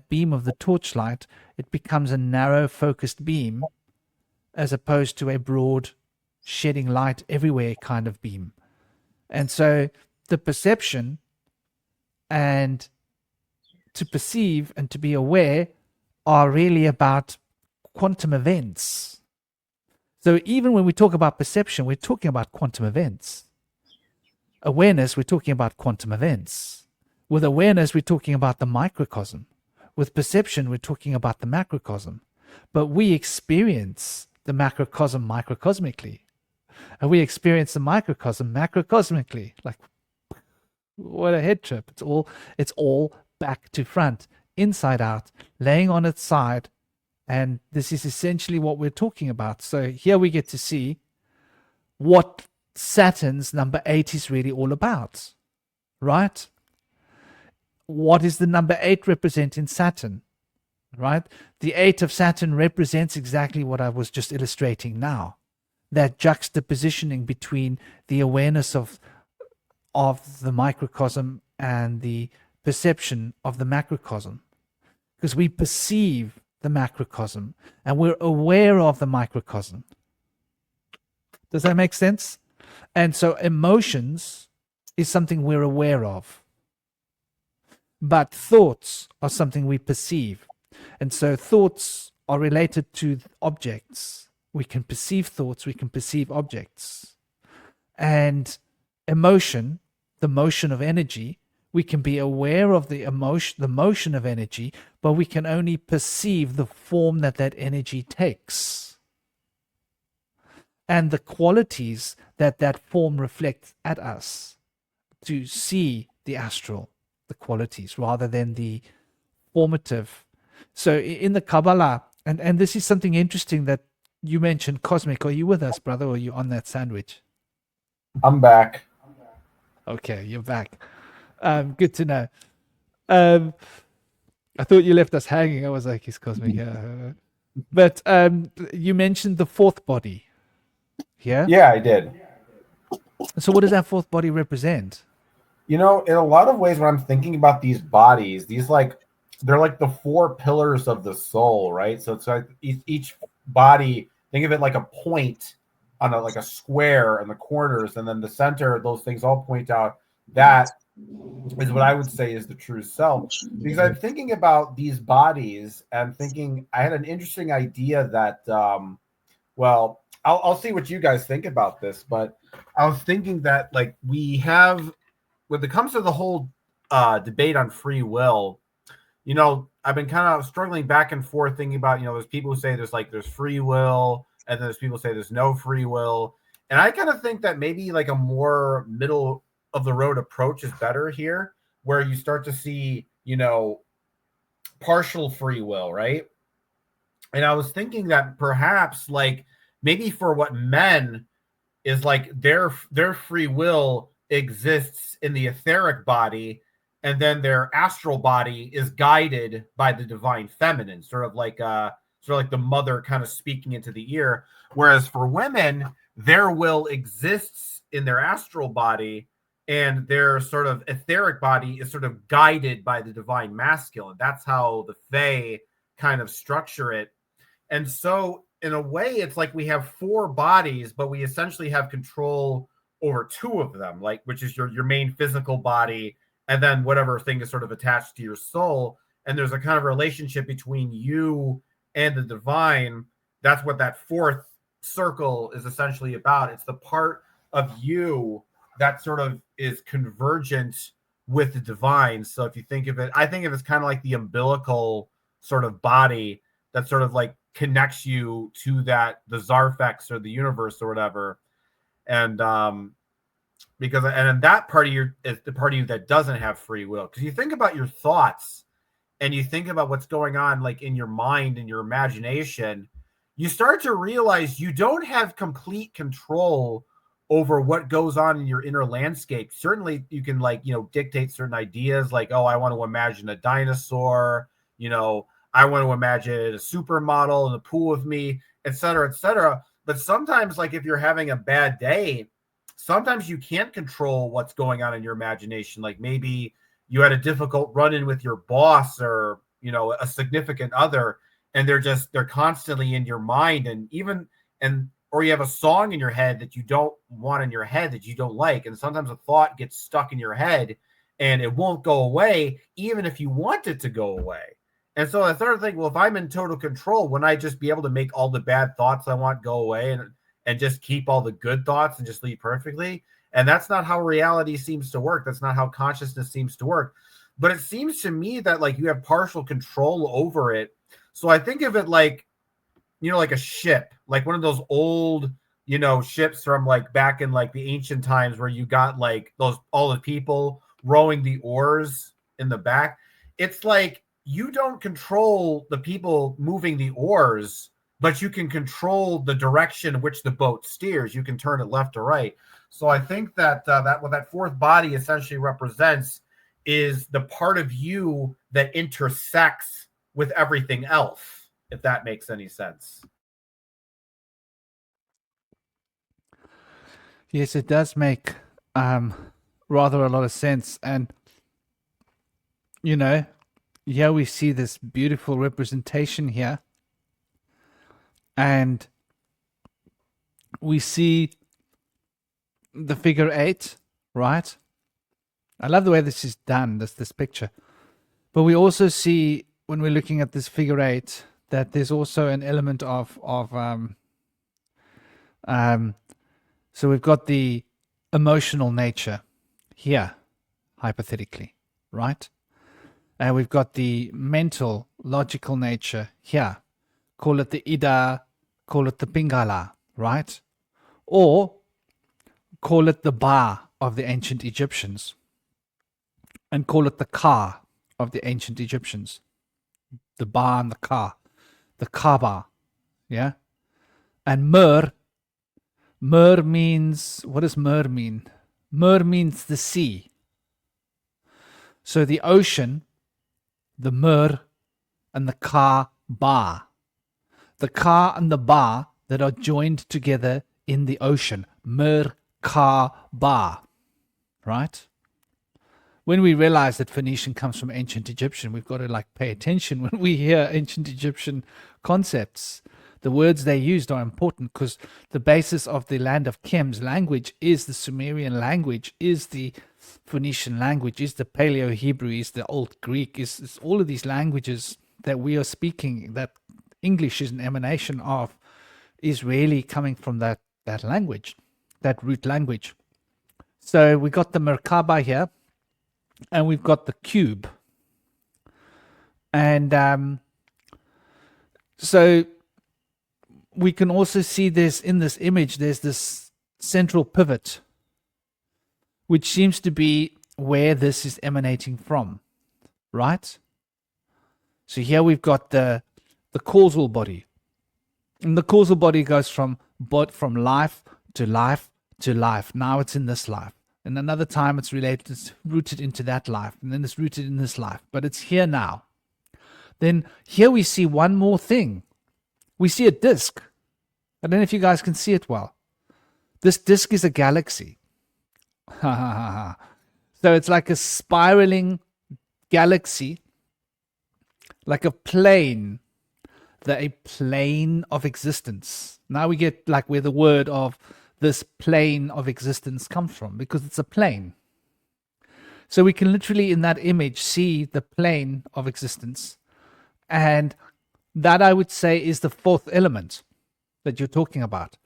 beam of the torchlight, it becomes a narrow focused beam as opposed to a broad shedding light everywhere kind of beam. And so the perception and to perceive and to be aware are really about quantum events. So even when we talk about perception, we're talking about quantum events. Awareness, we're talking about quantum events. With awareness, we're talking about the microcosm. With perception, we're talking about the macrocosm. But we experience the macrocosm microcosmically. And we experience the microcosm macrocosmically. Like, what a head trip. It's all back to front, inside out, laying on its side. And this is essentially what we're talking about. So here we get to see what Saturn's number 8 is really all about, right? What does the number 8 represent in Saturn, right? The 8 of Saturn represents exactly what I was just illustrating now. That juxtapositioning between the awareness of the microcosm and the perception of the macrocosm. Because we perceive the macrocosm and we're aware of the microcosm. Does that make sense? And so emotions is something we're aware of. But thoughts are something we perceive. And so thoughts are related to objects. We can perceive thoughts, we can perceive objects. And emotion, the motion of energy, we can be aware of the motion of energy, but we can only perceive the form that energy takes. And the qualities that form reflects at us, to see the astral, the qualities, rather than the formative. So in the Kabbalah, and this is something interesting that you mentioned, cosmic. Are you with us, brother, or are you on that sandwich? I'm back. Okay, you're back. Good to know. I thought you left us hanging. I was like, he's cosmic. Yeah. But you mentioned the fourth body. Yeah? Yeah, I did. So what does that fourth body represent? You know, in a lot of ways, when I'm thinking about these bodies, they're like the 4 pillars of the soul, right? So it's like each body, think of it like a point on like a square and the corners, and then the center, those things all point out. That is what I would say is the true self. Because I'm thinking about these bodies and thinking I had an interesting idea that well, I'll see what you guys think about this, but I was thinking that like we have when it comes to the whole debate on free will, you know, I've been kind of struggling back and forth thinking about, you know, there's people who say there's free will, and then there's people who say there's no free will. And I kind of think that maybe like a more middle of the road approach is better here, where you start to see, you know, partial free will, right? And I was thinking that perhaps like maybe for what men is like their free will exists in the etheric body, and then their astral body is guided by the divine feminine, sort of like the mother kind of speaking into the ear. Whereas for women, their will exists in their astral body, and their sort of etheric body is sort of guided by the divine masculine. That's how the Fae kind of structure it. And so in a way, it's like we have four bodies, but we essentially have control over two of them, like which is your main physical body, and then whatever thing is sort of attached to your soul. And there's a kind of relationship between you and the divine. That's what that fourth circle is essentially about. It's the part of you that sort of is convergent with the divine. So if you think of it, I think of it as kind of like the umbilical sort of body that sort of like connects you to that, the Zarfex or the universe or whatever. And because and that part of you is the part of you that doesn't have free will. Because you think about your thoughts and you think about what's going on like in your mind and your imagination, you start to realize you don't have complete control over what goes on in your inner landscape. Certainly you can like, you know, dictate certain ideas like, oh, I want to imagine a dinosaur, you know, I want to imagine a supermodel in the pool with me, et cetera, et cetera. But sometimes, like if you're having a bad day, sometimes you can't control what's going on in your imagination. Like maybe you had a difficult run-in with your boss or, you know, a significant other, and they're constantly in your mind, or you have a song in your head that you don't want in your head that you don't like. And sometimes a thought gets stuck in your head and it won't go away, even if you want it to go away. And so I started thinking, well, if I'm in total control, wouldn't I just be able to make all the bad thoughts I want go away and just keep all the good thoughts and just leave perfectly? And that's not how reality seems to work. That's not how consciousness seems to work. But it seems to me that like you have partial control over it. So I think of it like, you know, like a ship, like one of those old, you know, ships from like back in like the ancient times where you got like all the people rowing the oars in the back. It's like you don't control the people moving the oars, but you can control the direction in which the boat steers. You can turn it left or right. So I think that that what that fourth body essentially represents is the part of you that intersects with everything else, if that makes any sense. Yes, it does make rather a lot of sense. And, you know, here we see this beautiful representation here. And we see the figure 8, right? I love the way this is done, this picture. But we also see, when we're looking at this figure 8, that there's also an element of so we've got the emotional nature here, hypothetically, right? And we've got the mental, logical nature here. Call it the Ida, call it the Pingala, right? Or call it the Ba of the ancient Egyptians. And call it the Ka of the ancient Egyptians. The Ba and the Ka. The Kaaba, yeah? And Mer means, what does Mer mean? Mer means the sea. So the ocean, the Mer, and the Ka Ba. The Ka and the Ba that are joined together in the ocean. Mer Ka Ba. Right? When we realize that Phoenician comes from ancient Egyptian, we've got to like pay attention when we hear ancient Egyptian concepts. The words they used are important because the basis of the land of Khem's language is the Sumerian language, is the Phoenician language, is the Paleo-Hebrew, is the Old Greek, is all of these languages that we are speaking, that English is an emanation of, is really coming from that language, that root language. So we got the Merkaba here, and we've got the cube. And so we can also see this in this image, there's this central pivot, which seems to be where this is emanating from, right? So here we've got the causal body. And the causal body goes from life to life to life. Now it's in this life. And another time it's rooted into that life. And then it's rooted in this life. But it's here now. Then here we see one more thing. We see a disk. I don't know if you guys can see it well. This disk is a galaxy. So it's like a spiraling galaxy, like a plane, a plane of existence. Now we get like where the word of this plane of existence comes from, because it's a plane. So we can literally in that image see the plane of existence. And that, I would say, is the fourth element that you're talking about.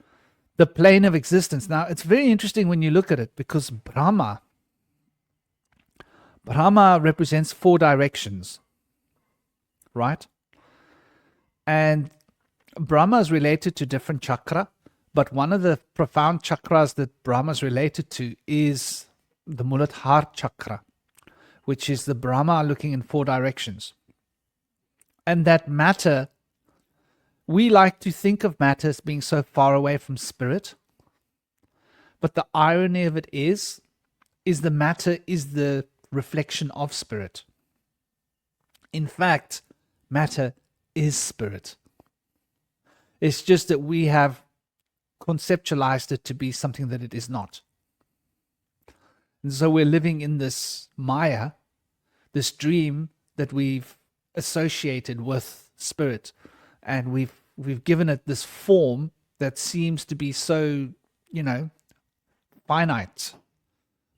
The plane of existence. Now, it's very interesting when you look at it, because Brahma represents 4 directions, right? And Brahma is related to different chakra, but one of the profound chakras that Brahma is related to is the Muladhara chakra, which is the Brahma looking in 4 directions. And that matter, we like to think of matter as being so far away from spirit. But the irony of it is the matter is the reflection of spirit. In fact, matter is spirit. It's just that we have conceptualized it to be something that it is not. And so we're living in this Maya, this dream that we've associated with spirit, and we've given it this form that seems to be so, finite,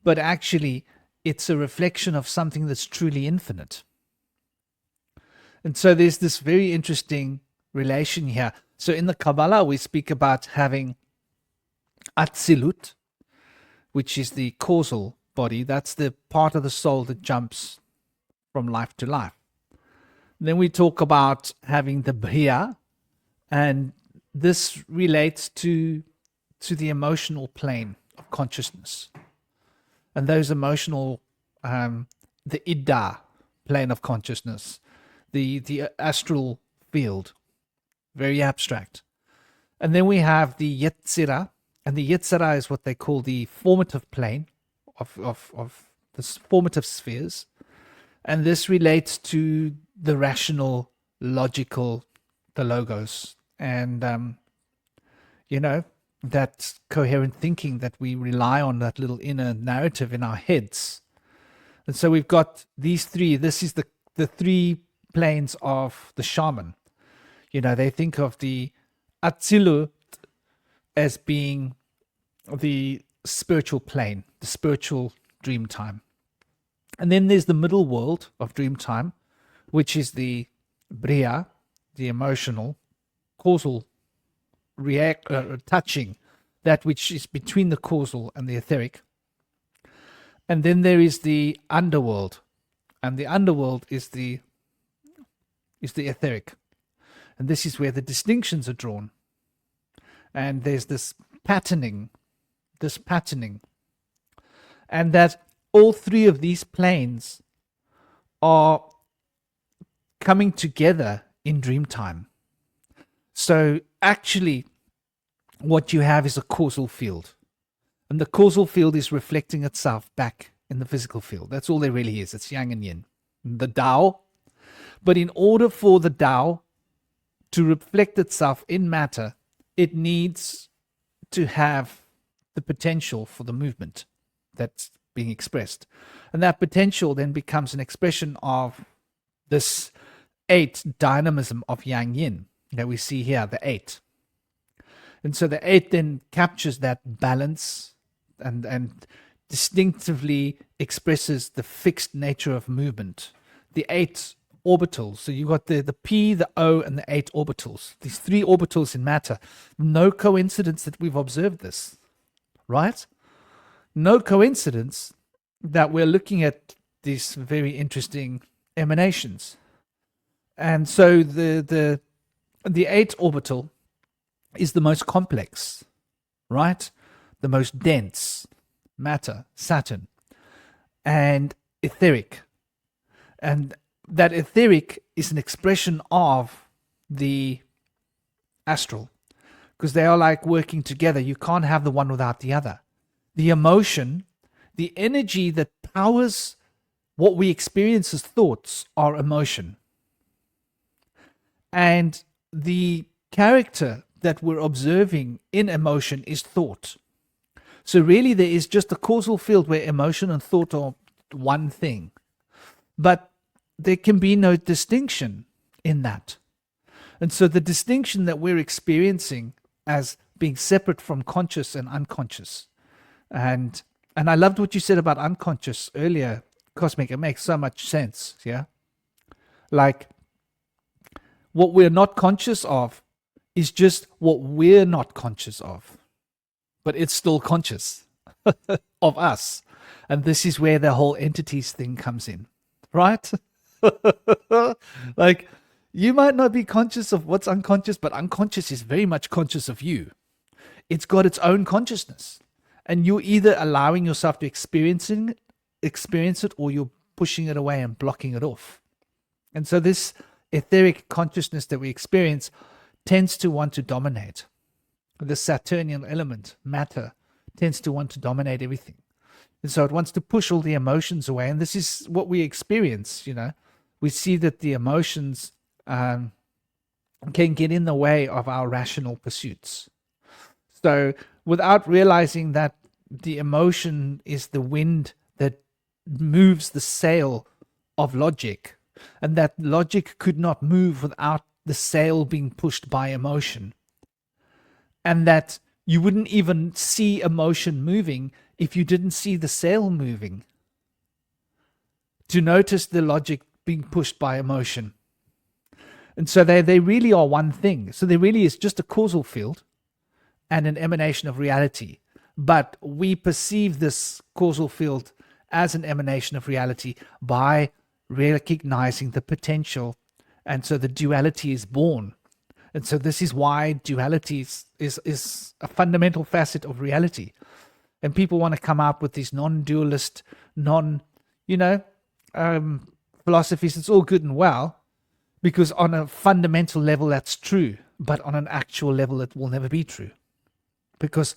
but actually it's a reflection of something that's truly infinite. And so there's this very interesting relation here. So in the Kabbalah we speak about having Atzilut, which is the causal body. That's the part of the soul that jumps from life to life. Then we talk about having the Bria, and this relates to the emotional plane of consciousness. And those emotional, the Ida plane of consciousness, the astral field, very abstract. And then we have the Yetzirah, and the Yetzirah is what they call the formative plane of the formative spheres. And this relates to the rational, logical, the logos, and that coherent thinking that we rely on, that little inner narrative in our heads. And so we've got these 3. This is the 3 planes of the shaman. They think of the Atzilut as being the spiritual plane, the spiritual dream time. And then there's the middle world of dream time, which is the Bria, the emotional, causal, touching, that which is between the causal and the etheric. And then there is the underworld, and the underworld is the etheric. And this is where the distinctions are drawn. And there's this patterning. And that all 3 of these planes are coming together in dream time. So actually, what you have is a causal field. And the causal field is reflecting itself back in the physical field. That's all there really is. It's yang and yin. The Tao. But in order for the Tao to reflect itself in matter, it needs to have the potential for the movement that's being expressed. And that potential then becomes an expression of this 8 dynamism of yang yin. that we see here, the 8. And so the 8 then captures that balance and distinctively expresses the fixed nature of movement. The 8 orbitals. So you've got the P, the O, and the 8 orbitals. These 3 orbitals in matter. No coincidence that we've observed this, right? No coincidence that we're looking at these very interesting emanations. And so the 8 orbital is the most complex, right? The most dense matter, Saturn, and etheric. And that etheric is an expression of the astral, because they are like working together. You can't have the one without the other. The emotion, the energy that powers what we experience as thoughts are emotion. And the character that we're observing in emotion is thought. So really there is just a causal field where emotion and thought are one thing. But there can be no distinction in that. And so the distinction that we're experiencing as being separate from conscious and unconscious. And I loved what you said about unconscious earlier, Cosmic. It makes so much sense, yeah? Like, what we're not conscious of is just what we're not conscious of. But it's still conscious of us. And this is where the whole entities thing comes in, right? Like, you might not be conscious of what's unconscious, but unconscious is very much conscious of you. It's got its own consciousness. And you're either allowing yourself to experience it, or you're pushing it away and blocking it off. And so this etheric consciousness that we experience tends to want to dominate. The Saturnian element, matter, tends to want to dominate everything. And so it wants to push all the emotions away. And this is what we experience, you know. We see that the emotions can get in the way of our rational pursuits. So without realizing that the emotion is the wind that moves the sail of logic, and that logic could not move without the sail being pushed by emotion, and that you wouldn't even see emotion moving if you didn't see the sail moving, to notice the logic being pushed by emotion. And so they really are one thing. So there really is just a causal field and an emanation of reality. But we perceive this causal field as an emanation of reality by recognizing the potential. And so the duality is born. And so this is why duality is a fundamental facet of reality. And people want to come up with these non-dualist, philosophies. It's all good and well, because on a fundamental level that's true, but on an actual level it will never be true. Because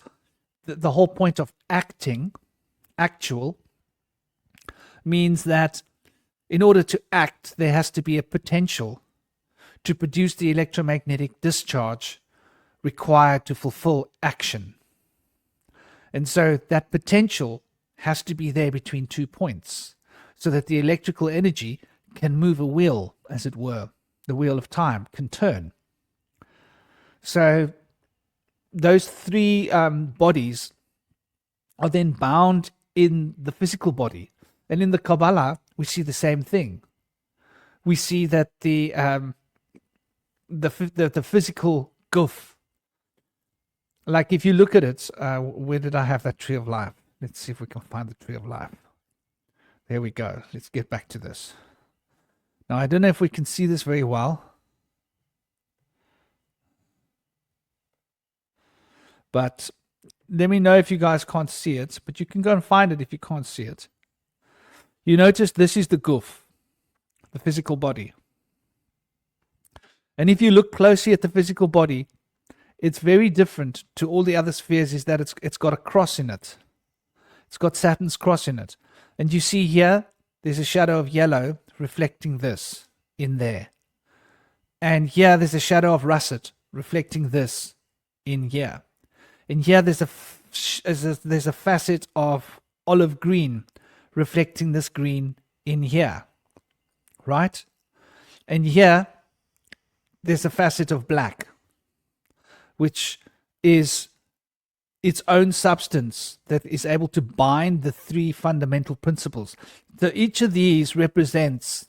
the whole point of actual, means that in order to act, there has to be a potential to produce the electromagnetic discharge required to fulfill action. And so that potential has to be there between 2 points, so that the electrical energy can move a wheel, as it were. The wheel of time can turn. So those 3 bodies are then bound in the physical body. And in the Kabbalah, we see the same thing. We see that the physical guf, like if you look at it, where did I have that tree of life? Let's see if we can find the tree of life. There we go. Let's get back to this. Now, I don't know if we can see this very well, but let me know if you guys can't see it, but you can go and find it if you can't see it. You notice this is the guf, the physical body. And if you look closely at the physical body, it's very different to all the other spheres, is that it's got a cross in it. It's got Saturn's cross in it. And you see here, there's a shadow of yellow reflecting this in there. And here there's a shadow of russet reflecting this in here. And here there's a facet of olive green reflecting this green in here, right? And here there's a facet of black, which is its own substance that is able to bind the three fundamental principles. So each of these represents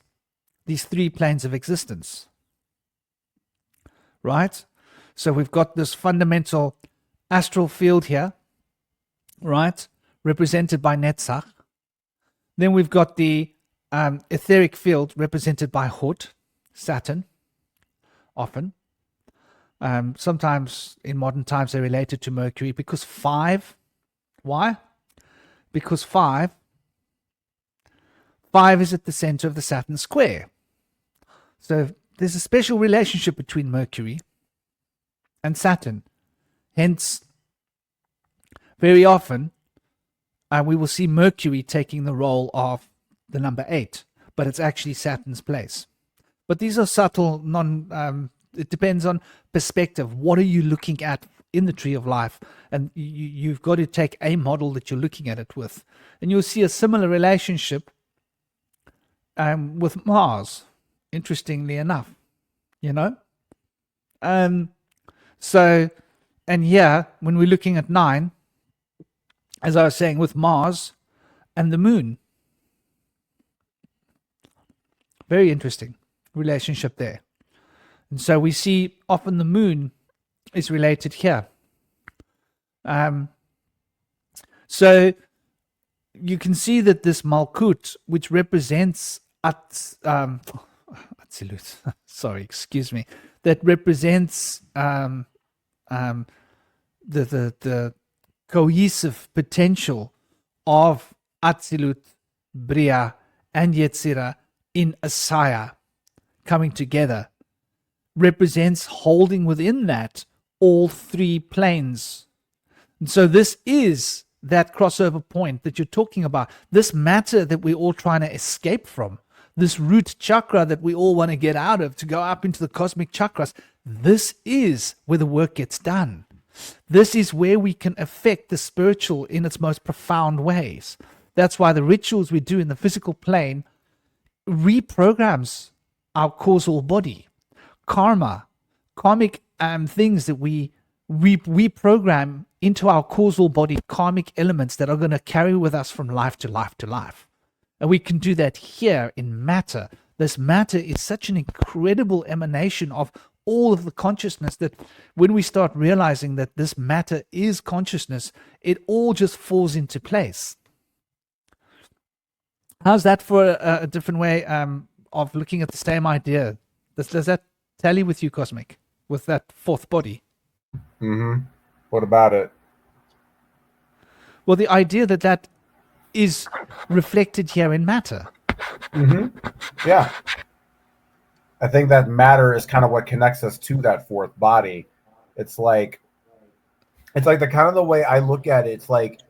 these three planes of existence, right? So we've got this fundamental astral field here, right, represented by Netzach. Then we've got the etheric field represented by Hod, Saturn, often. Sometimes in modern times they're related to Mercury because 5. Why? Because 5 is at the center of the Saturn square. So there's a special relationship between Mercury and Saturn. Hence, very often we will see Mercury taking the role of the number 8, but it's actually Saturn's place. But these are subtle, it depends on perspective. What are you looking at in the tree of life? And you've got to take a model that you're looking at it with. And you'll see a similar relationship with Mars, interestingly enough, you know? So, and yeah, when we're looking at 9, as I was saying, with Mars and the moon, very interesting relationship there. And so we see often the moon is related here. So you can see that this Malkut, which represents Atzilut, sorry, excuse me, that represents the cohesive potential of Atzilut, Bria, and Yetzirah in Asaya coming together, represents holding within that all three planes. And so this is that crossover point that you're talking about, this matter that we're all trying to escape from, this root chakra that we all want to get out of to go up into the cosmic chakras. This is where the work gets done. This is where we can affect the spiritual in its most profound ways. That's why the rituals we do in the physical plane reprograms our causal body. Karma, karmic things that we program into our causal body, karmic elements that are going to carry with us from life to life to life. And we can do that here in matter. This matter is such an incredible emanation of all of the consciousness that when we start realizing that this matter is consciousness, it all just falls into place. How's that for a different way of looking at the same idea? Does that tally with you, Cosmic, with that fourth body? Mm-hmm. What about it? Well, the idea that is reflected here in matter. Mm-hmm. Yeah. I think that matter is kind of what connects us to that fourth body. It's like the kind of the way I look at it. It's like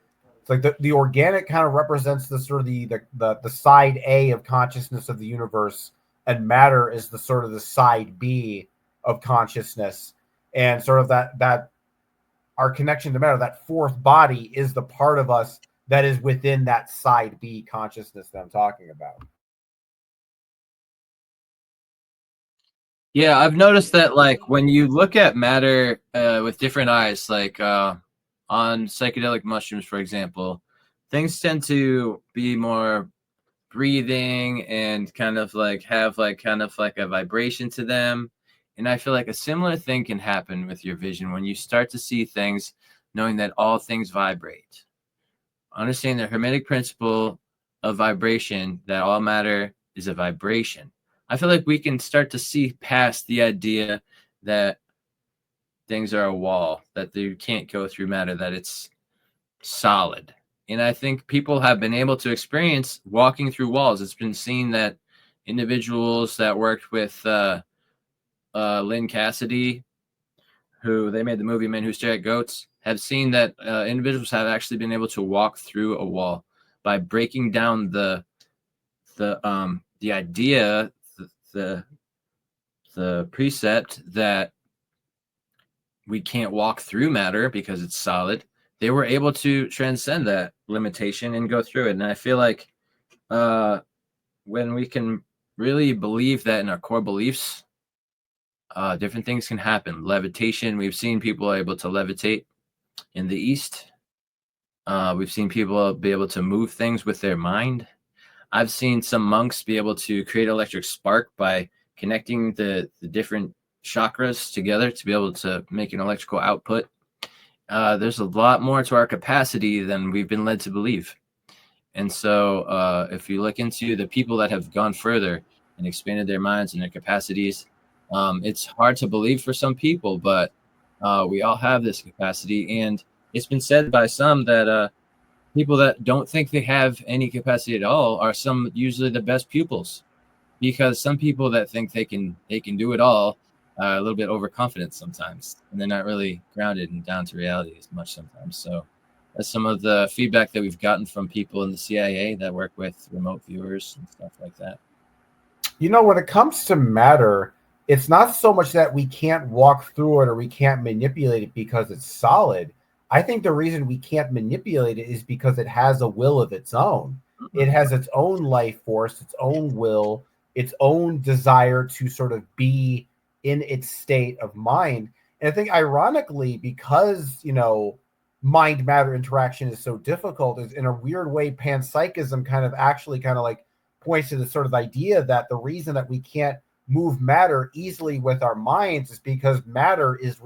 the organic kind of represents the sort of the side A of consciousness of the universe, and matter is the sort of the side B of consciousness, and sort of that our connection to matter, that fourth body, is the part of us that is within that side B consciousness that I'm talking about. Yeah, I've noticed that, like, when you look at matter with different eyes, like on psychedelic mushrooms, for example, things tend to be more breathing and kind of like have like kind of like a vibration to them. And I feel like a similar thing can happen with your vision when you start to see things, knowing that all things vibrate. Understand the Hermetic principle of vibration, that all matter is a vibration. I feel like we can start to see past the idea that things are a wall, that you can't go through matter, that it's solid. And I think people have been able to experience walking through walls. It's been seen that individuals that worked with Lynn Cassidy, who they made the movie Men Who Stare at Goats, have seen that individuals have actually been able to walk through a wall by breaking down the idea, the precept that we can't walk through matter because it's solid. They were able to transcend that limitation and go through it. And I feel like when we can really believe that in our core beliefs, different things can happen. Levitation, we've seen people able to levitate in the East. We've seen people be able to move things with their mind. I've seen some monks be able to create electric spark by connecting the different chakras together to be able to make an electrical output. There's a lot more to our capacity than we've been led to believe. And so if you look into the people that have gone further and expanded their minds and their capacities, it's hard to believe for some people, but we all have this capacity. And it's been said by some that people that don't think they have any capacity at all are usually the best pupils, because some people that think they can do it all are a little bit overconfident sometimes, and they're not really grounded and down to reality as much sometimes. So that's some of the feedback that we've gotten from people in the CIA that work with remote viewers and stuff like that. You know, when it comes to matter, it's not so much that we can't walk through it or we can't manipulate it because it's solid. I think the reason we can't manipulate it is because it has a will of its own. It has its own life force, its own will, its own desire to sort of be in its state of mind. And I think ironically, because, you know, mind matter interaction is so difficult, is in a weird way, panpsychism kind of actually kind of like points to the sort of idea that the reason that we can't move matter easily with our minds is because matter is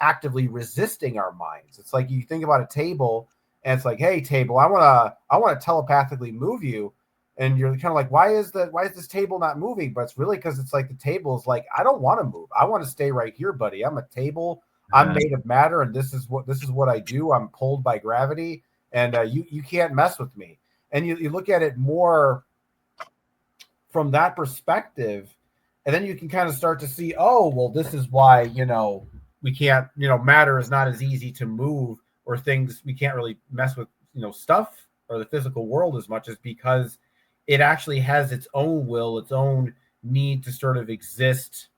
actively resisting our minds. It's like you think about a table and it's like, hey, table, I want to telepathically move you. And you're kind of like, why is this table not moving? But it's really because it's like the table is like, I don't want to move. I want to stay right here, buddy. I'm a table. I'm made of matter, and this is what I do. I'm pulled by gravity, and you can't mess with me. And you look at it more from that perspective, and then you can kind of start to see, oh, well, this is why, you know, we can't, you know, matter is not as easy to move, or things, we can't really mess with, you know, stuff or the physical world as much, as because it actually has its own will, its own need to sort of exist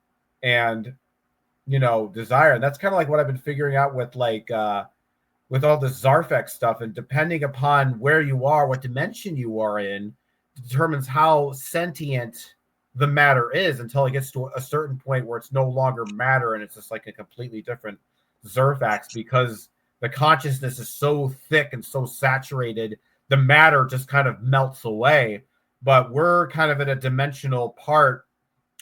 and, you know, desire. And that's kind of like what I've been figuring out with like with all the Zarfek stuff. And depending upon where you are, what dimension you are in, determines how sentient the matter is, until it gets to a certain point where it's no longer matter and it's just like a completely different Zerfax, because the consciousness is so thick and so saturated, the matter just kind of melts away. But we're kind of in a dimensional part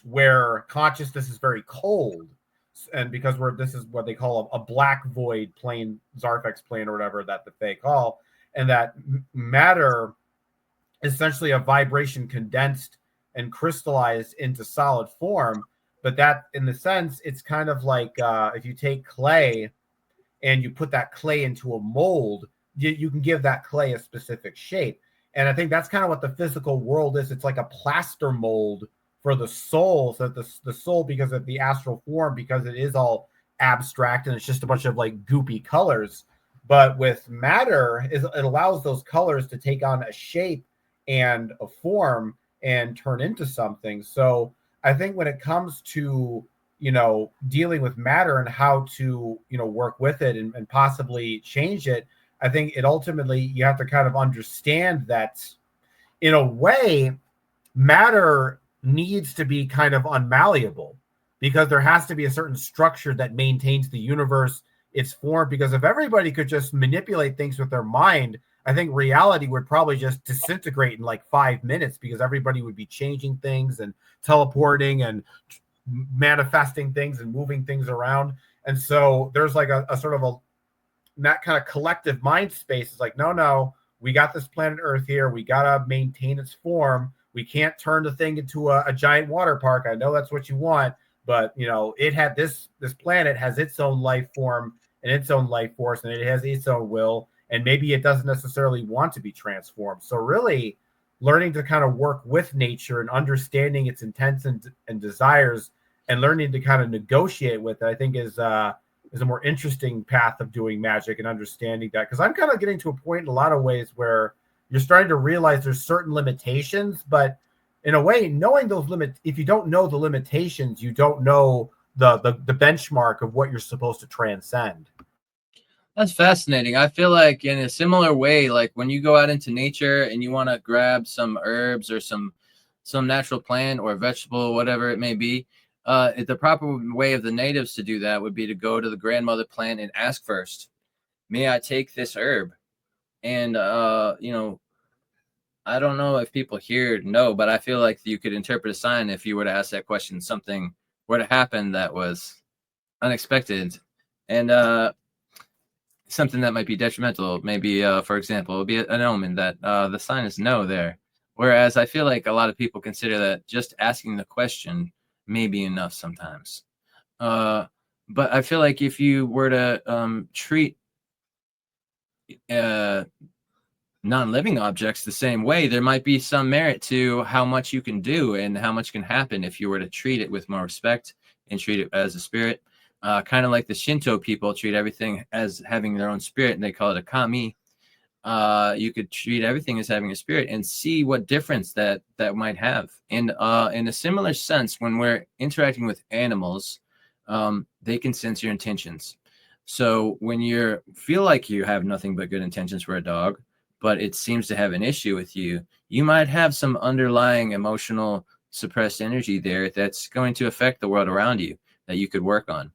where consciousness is very cold. And because this is what they call a black void plane, Zarfex plane or whatever that they call, and that matter is essentially a vibration condensed and crystallized into solid form. But that, in the sense, it's kind of like if you take clay and you put that clay into a mold, you can give that clay a specific shape. And I think that's kind of what the physical world is. It's like a plaster mold for the soul. So that the soul, because of the astral form, because it is all abstract and it's just a bunch of like goopy colors. But with matter, it allows those colors to take on a shape and a form and turn into something. So I think when it comes to, you know, dealing with matter and how to, you know, work with it and possibly change it, I think it ultimately, you have to kind of understand that in a way, matter needs to be kind of unmalleable, because there has to be a certain structure that maintains the universe, its form. Because if everybody could just manipulate things with their mind, I think reality would probably just disintegrate in like 5 minutes, because everybody would be changing things and teleporting and manifesting things and moving things around. And so there's like a sort of that kind of collective mind space is like, no, we got this planet Earth here. We got to maintain its form. We can't turn the thing into a giant water park. I know that's what you want, but, you know, it had this planet has its own life form and its own life force, and it has its own will. And maybe it doesn't necessarily want to be transformed. So really learning to kind of work with nature and understanding its intents and desires, and learning to kind of negotiate with it, I think is a more interesting path of doing magic, and understanding that. Because I'm kind of getting to a point in a lot of ways where you're starting to realize there's certain limitations, but in a way, knowing those limits, if you don't know the limitations, you don't know the benchmark of what you're supposed to transcend. That's fascinating. I feel like in a similar way, like when you go out into nature and you want to grab some herbs or some natural plant or vegetable, whatever it may be, The proper way of the natives to do that would be to go to the grandmother plant and ask first, may I take this herb? And, I don't know if people here know, but I feel like you could interpret a sign if you were to ask that question, something were to happen that was unexpected and something that might be detrimental. Maybe, for example, it would be an omen that the sign is no there. Whereas I feel like a lot of people consider that just asking the question may be enough sometimes. But I feel like if you were to treat non-living objects the same way, there might be some merit to how much you can do and how much can happen if you were to treat it with more respect and treat it as a spirit. Kind of like the Shinto people treat everything as having their own spirit, and they call it a kami. You could treat everything as having a spirit and see what difference that might have. And in a similar sense, when we're interacting with animals, they can sense your intentions. So when you feel like you have nothing but good intentions for a dog, but it seems to have an issue with you, you might have some underlying emotional suppressed energy there that's going to affect the world around you that you could work on.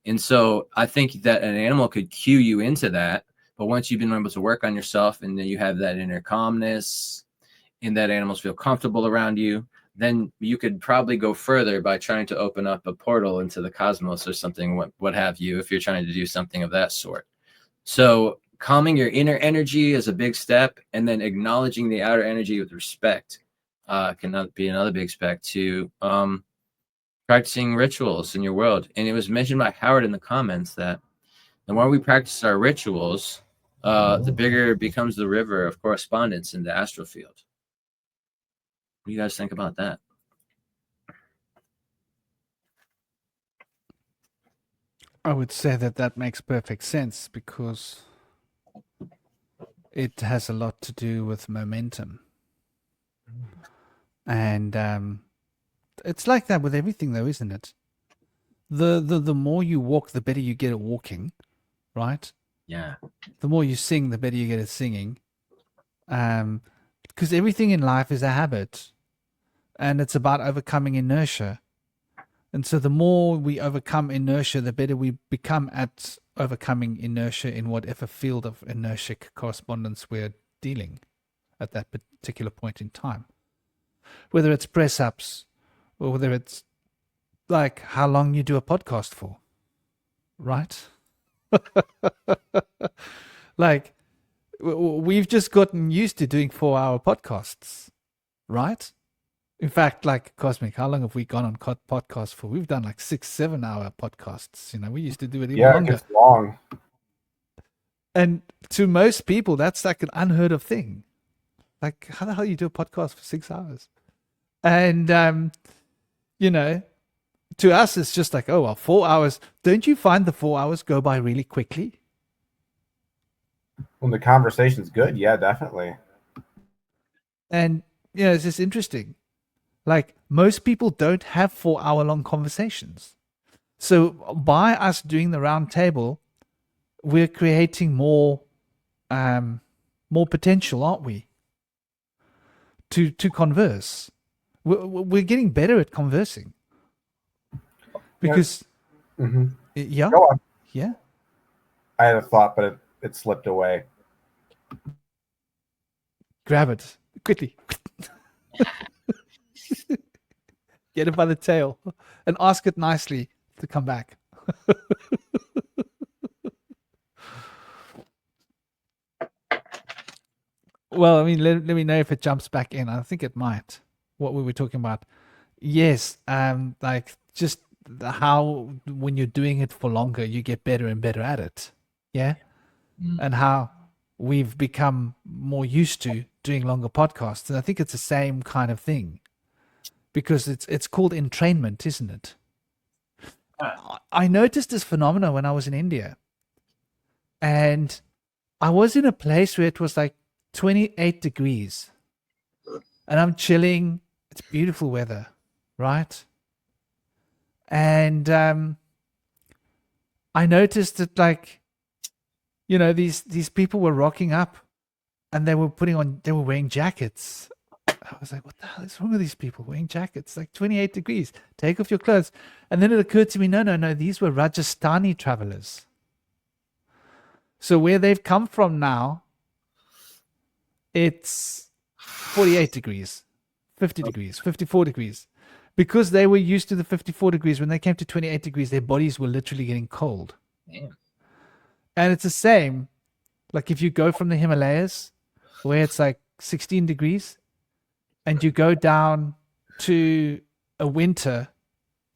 And so I think that an animal could cue you into that. But once you've been able to work on yourself and then you have that inner calmness and that animals feel comfortable around you, then you could probably go further by trying to open up a portal into the cosmos or something, what have you, if you're trying to do something of that sort. So calming your inner energy is a big step, and then acknowledging the outer energy with respect can be another big step to practicing rituals in your world. And it was mentioned by Howard in the comments that the more we practice our rituals, the bigger becomes the river of correspondence in the astral field. What do you guys think about that? I would say that makes perfect sense because it has a lot to do with momentum. And it's like that with everything, though, isn't it? The more you walk, the better you get at walking, right? Yeah. The more you sing, the better you get at singing. Because everything in life is a habit, and it's about overcoming inertia. And so the more we overcome inertia, the better we become at overcoming inertia in whatever field of inertic correspondence we're dealing at that particular point in time. Whether it's press-ups or whether it's like how long you do a podcast for, right? Like, we've just gotten used to doing 4-hour podcasts, right? In fact, like Cosmic, how long have we gone on podcasts for? We've done like 6-7 hour podcasts. You know, we used to do it even longer. It gets long. And to most people, that's like an unheard of thing. Like, how the hell you do a podcast for 6 hours? And you know, to us, it's just like, oh well, 4 hours. Don't you find the 4 hours go by really quickly? When the conversation's good, yeah, definitely. And you know, it's just interesting. Like, most people don't have 4-hour long conversations. So by us doing the round table, we're creating more potential, aren't we? To converse. We're getting better at conversing. Because yeah. Go on. Yeah. I had a thought, but it slipped away. Grab it quickly. Get it by the tail and ask it nicely to come back. Well, I mean, let me know if it jumps back in. I think it might. What we were talking about. Yes, like just how when you're doing it for longer, you get better and better at it. Yeah. And how we've become more used to doing longer podcasts. And I think it's the same kind of thing. Because it's called entrainment, isn't it? I noticed this phenomenon when I was in India. And I was in a place where it was like 28 degrees. And I'm chilling. It's beautiful weather, right? And I noticed that, like, you know, these people were rocking up and they were wearing jackets. I was like, what the hell is wrong with these people wearing jackets? Like 28 degrees. Take off your clothes. And then it occurred to me, no. These were Rajasthani travelers. So where they've come from now, it's 48 degrees, 50 degrees, 54 degrees. Because they were used to the 54 degrees, when they came to 28 degrees, their bodies were literally getting cold. Damn. And it's the same. Like if you go from the Himalayas, where it's like 16 degrees, and you go down to a winter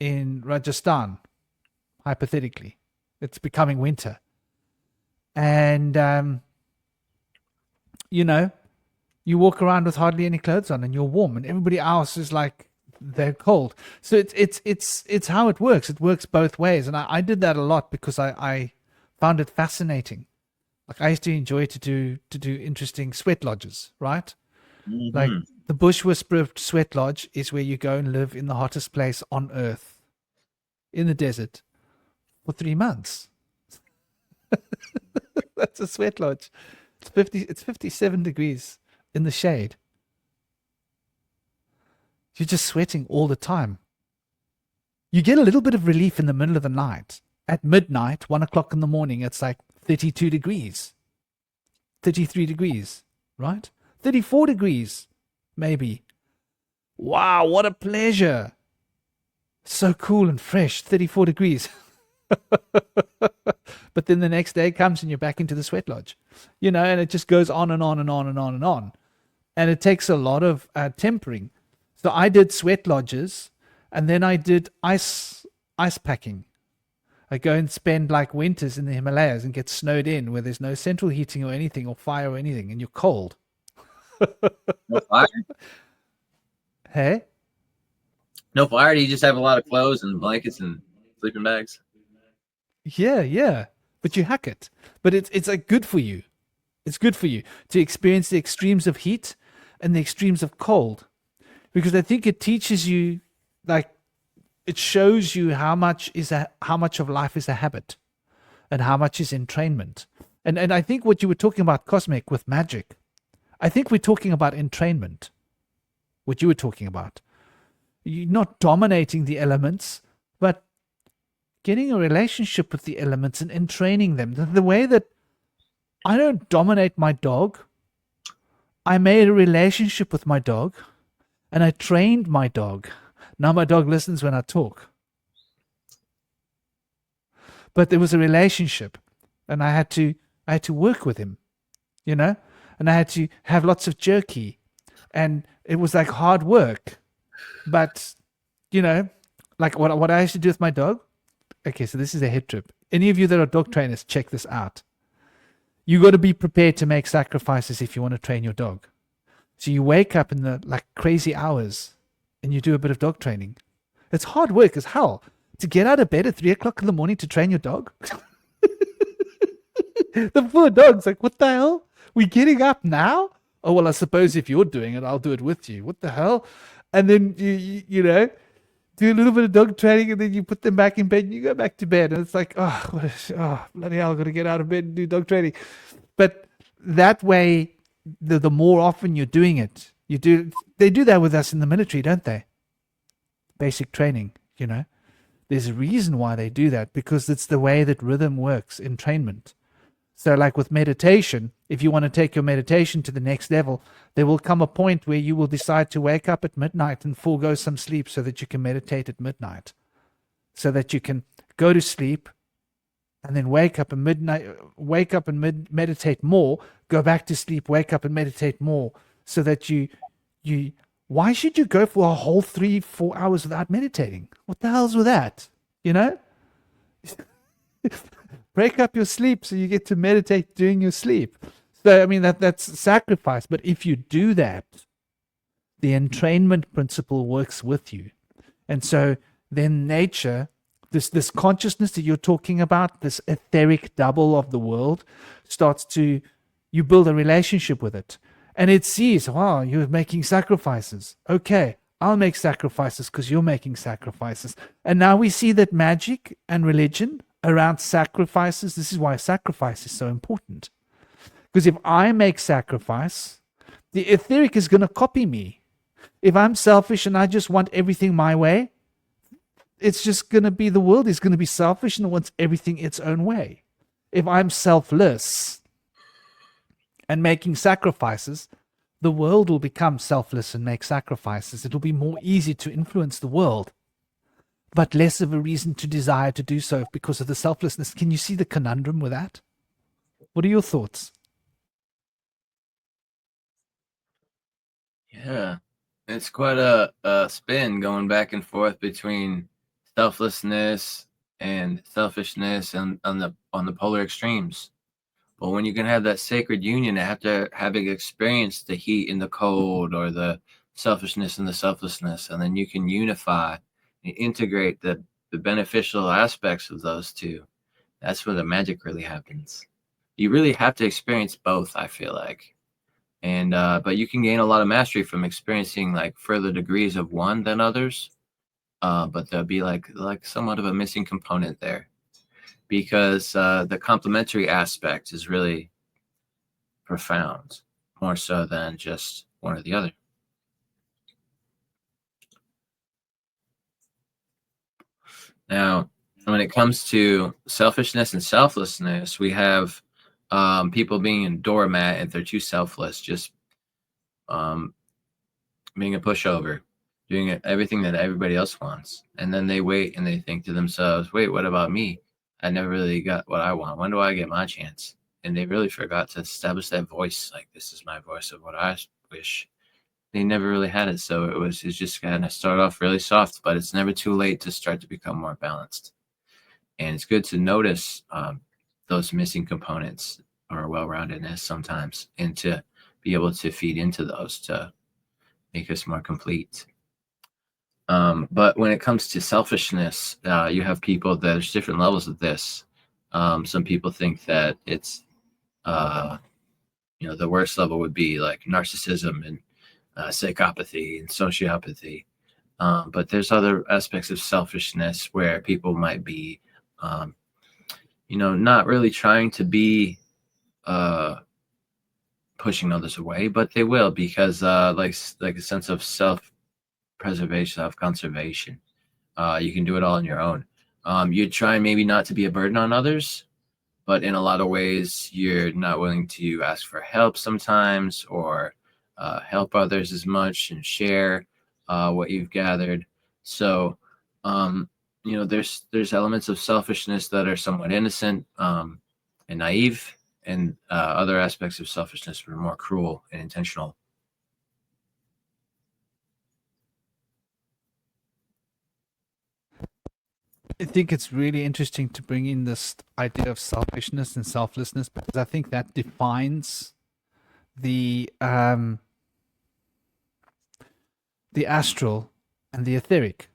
in Rajasthan, hypothetically, it's becoming winter. And, you walk around with hardly any clothes on and you're warm, and everybody else is like, they're cold. So it's how it works. It works both ways. And I did that a lot because I found it fascinating. Like I used to enjoy to do interesting sweat lodges, right? Mm-hmm. Like the Bush Whisperer Sweat Lodge is where you go and live in the hottest place on earth, in the desert, for 3 months. That's a sweat lodge. It's 57 degrees in the shade. You're just sweating all the time. You get a little bit of relief in the middle of the night. At midnight, 1 o'clock in the morning, it's like 32 degrees, 33 degrees, right? 34 degrees, maybe. Wow, what a pleasure. So cool and fresh, 34 degrees. But then the next day comes and you're back into the sweat lodge, and it just goes on and on and on and on and on. And it takes a lot of tempering. So I did sweat lodges, and then I did ice packing. I go and spend like winters in the Himalayas and get snowed in where there's no central heating or anything or fire or anything, and you're cold. No fire? Hey? No fire? Do you just have a lot of clothes and blankets and sleeping bags? Yeah. But you hack it. But it's like good for you. It's good for you to experience the extremes of heat and the extremes of cold. Because I think it teaches you, like, it shows you how much of life is a habit and how much is entrainment. And I think what you were talking about, Cosmic, with magic, I think we're talking about entrainment. What you were talking about. You're not dominating the elements, but getting a relationship with the elements and entraining them. The way that I don't dominate my dog. I made a relationship with my dog, and I trained my dog. Now my dog listens when I talk. But there was a relationship, and I had to work with him, and I had to have lots of jerky, and it was like hard work. But, like what I used to do with my dog. Okay, so this is a head trip. Any of you that are dog trainers, check this out. You got to be prepared to make sacrifices if you want to train your dog. So you wake up in the like crazy hours and you do a bit of dog training. It's hard work as hell to get out of bed at 3 o'clock in the morning to train your dog. The poor dog's like, what the hell? We getting up now? Oh, well, I suppose if you're doing it, I'll do it with you. What the hell? And then you do a little bit of dog training, and then you put them back in bed and you go back to bed. And it's like, bloody hell, I've got to get out of bed and do dog training. But that way, the more often you're doing it, they do that with us in the military, don't they? Basic training, There's a reason why they do that, because it's the way that rhythm works in trainment. So like with meditation, if you want to take your meditation to the next level, there will come a point where you will decide to wake up at midnight and forego some sleep so that you can meditate at midnight. So that you can go to sleep and then wake up and meditate more, go back to sleep, wake up and meditate more, so that you why should you go for a whole 3-4 hours without meditating? What the hell's with that? Break up your sleep so you get to meditate during your sleep. So, I mean, that's sacrifice. But if you do that, the entrainment principle works with you. And so then nature, this consciousness that you're talking about, this etheric double of the world, you build a relationship with it. And it sees, wow, you're making sacrifices. Okay, I'll make sacrifices because you're making sacrifices. And now we see that magic and religion around sacrifices, this is why sacrifice is so important. Because if I make sacrifice, the etheric is going to copy me. If I'm selfish and I just want everything my way, it's just going to be, the world is going to be selfish and it wants everything its own way. If I'm selfless and making sacrifices, the world will become selfless and make sacrifices. It'll be more easy to influence the world, but less of a reason to desire to do so because of the selflessness. Can you see the conundrum with that? What are your thoughts? Yeah, it's quite a spin going back and forth between selflessness and selfishness and on the polar extremes. But when you can have that sacred union after having experienced the heat and the cold, or the selfishness and the selflessness, and then you can unify and integrate the beneficial aspects of those two, that's where the magic really happens. You really have to experience both, I feel like. And but you can gain a lot of mastery from experiencing like further degrees of one than others. But there'll be like somewhat of a missing component there, because the complementary aspect is really profound, more so than just one or the other. Now, when it comes to selfishness and selflessness, we have people being a doormat if they're too selfless, just being a pushover, doing everything that everybody else wants. And then they wait and they think to themselves, wait, what about me? I never really got what I want. When do I get my chance? And they really forgot to establish that voice. Like, this is my voice of what I wish. They never really had it. So it's just kind of start off really soft, but it's never too late to start to become more balanced. And it's good to notice those missing components or well-roundedness sometimes, and to be able to feed into those to make us more complete. But when it comes to selfishness, you have people that there's different levels of this. Some people think that it's, the worst level would be like narcissism and psychopathy and sociopathy. But there's other aspects of selfishness where people might be, not really trying to be pushing others away, but they will, because like a sense of self-preservation, self-conservation. You can do it all on your own. You try maybe not to be a burden on others, but in a lot of ways, you're not willing to ask for help sometimes, or help others as much and share what you've gathered. So, there's elements of selfishness that are somewhat innocent and naive, and other aspects of selfishness are more cruel and intentional. I think it's really interesting to bring in this idea of selfishness and selflessness, because I think that defines the astral and the etheric.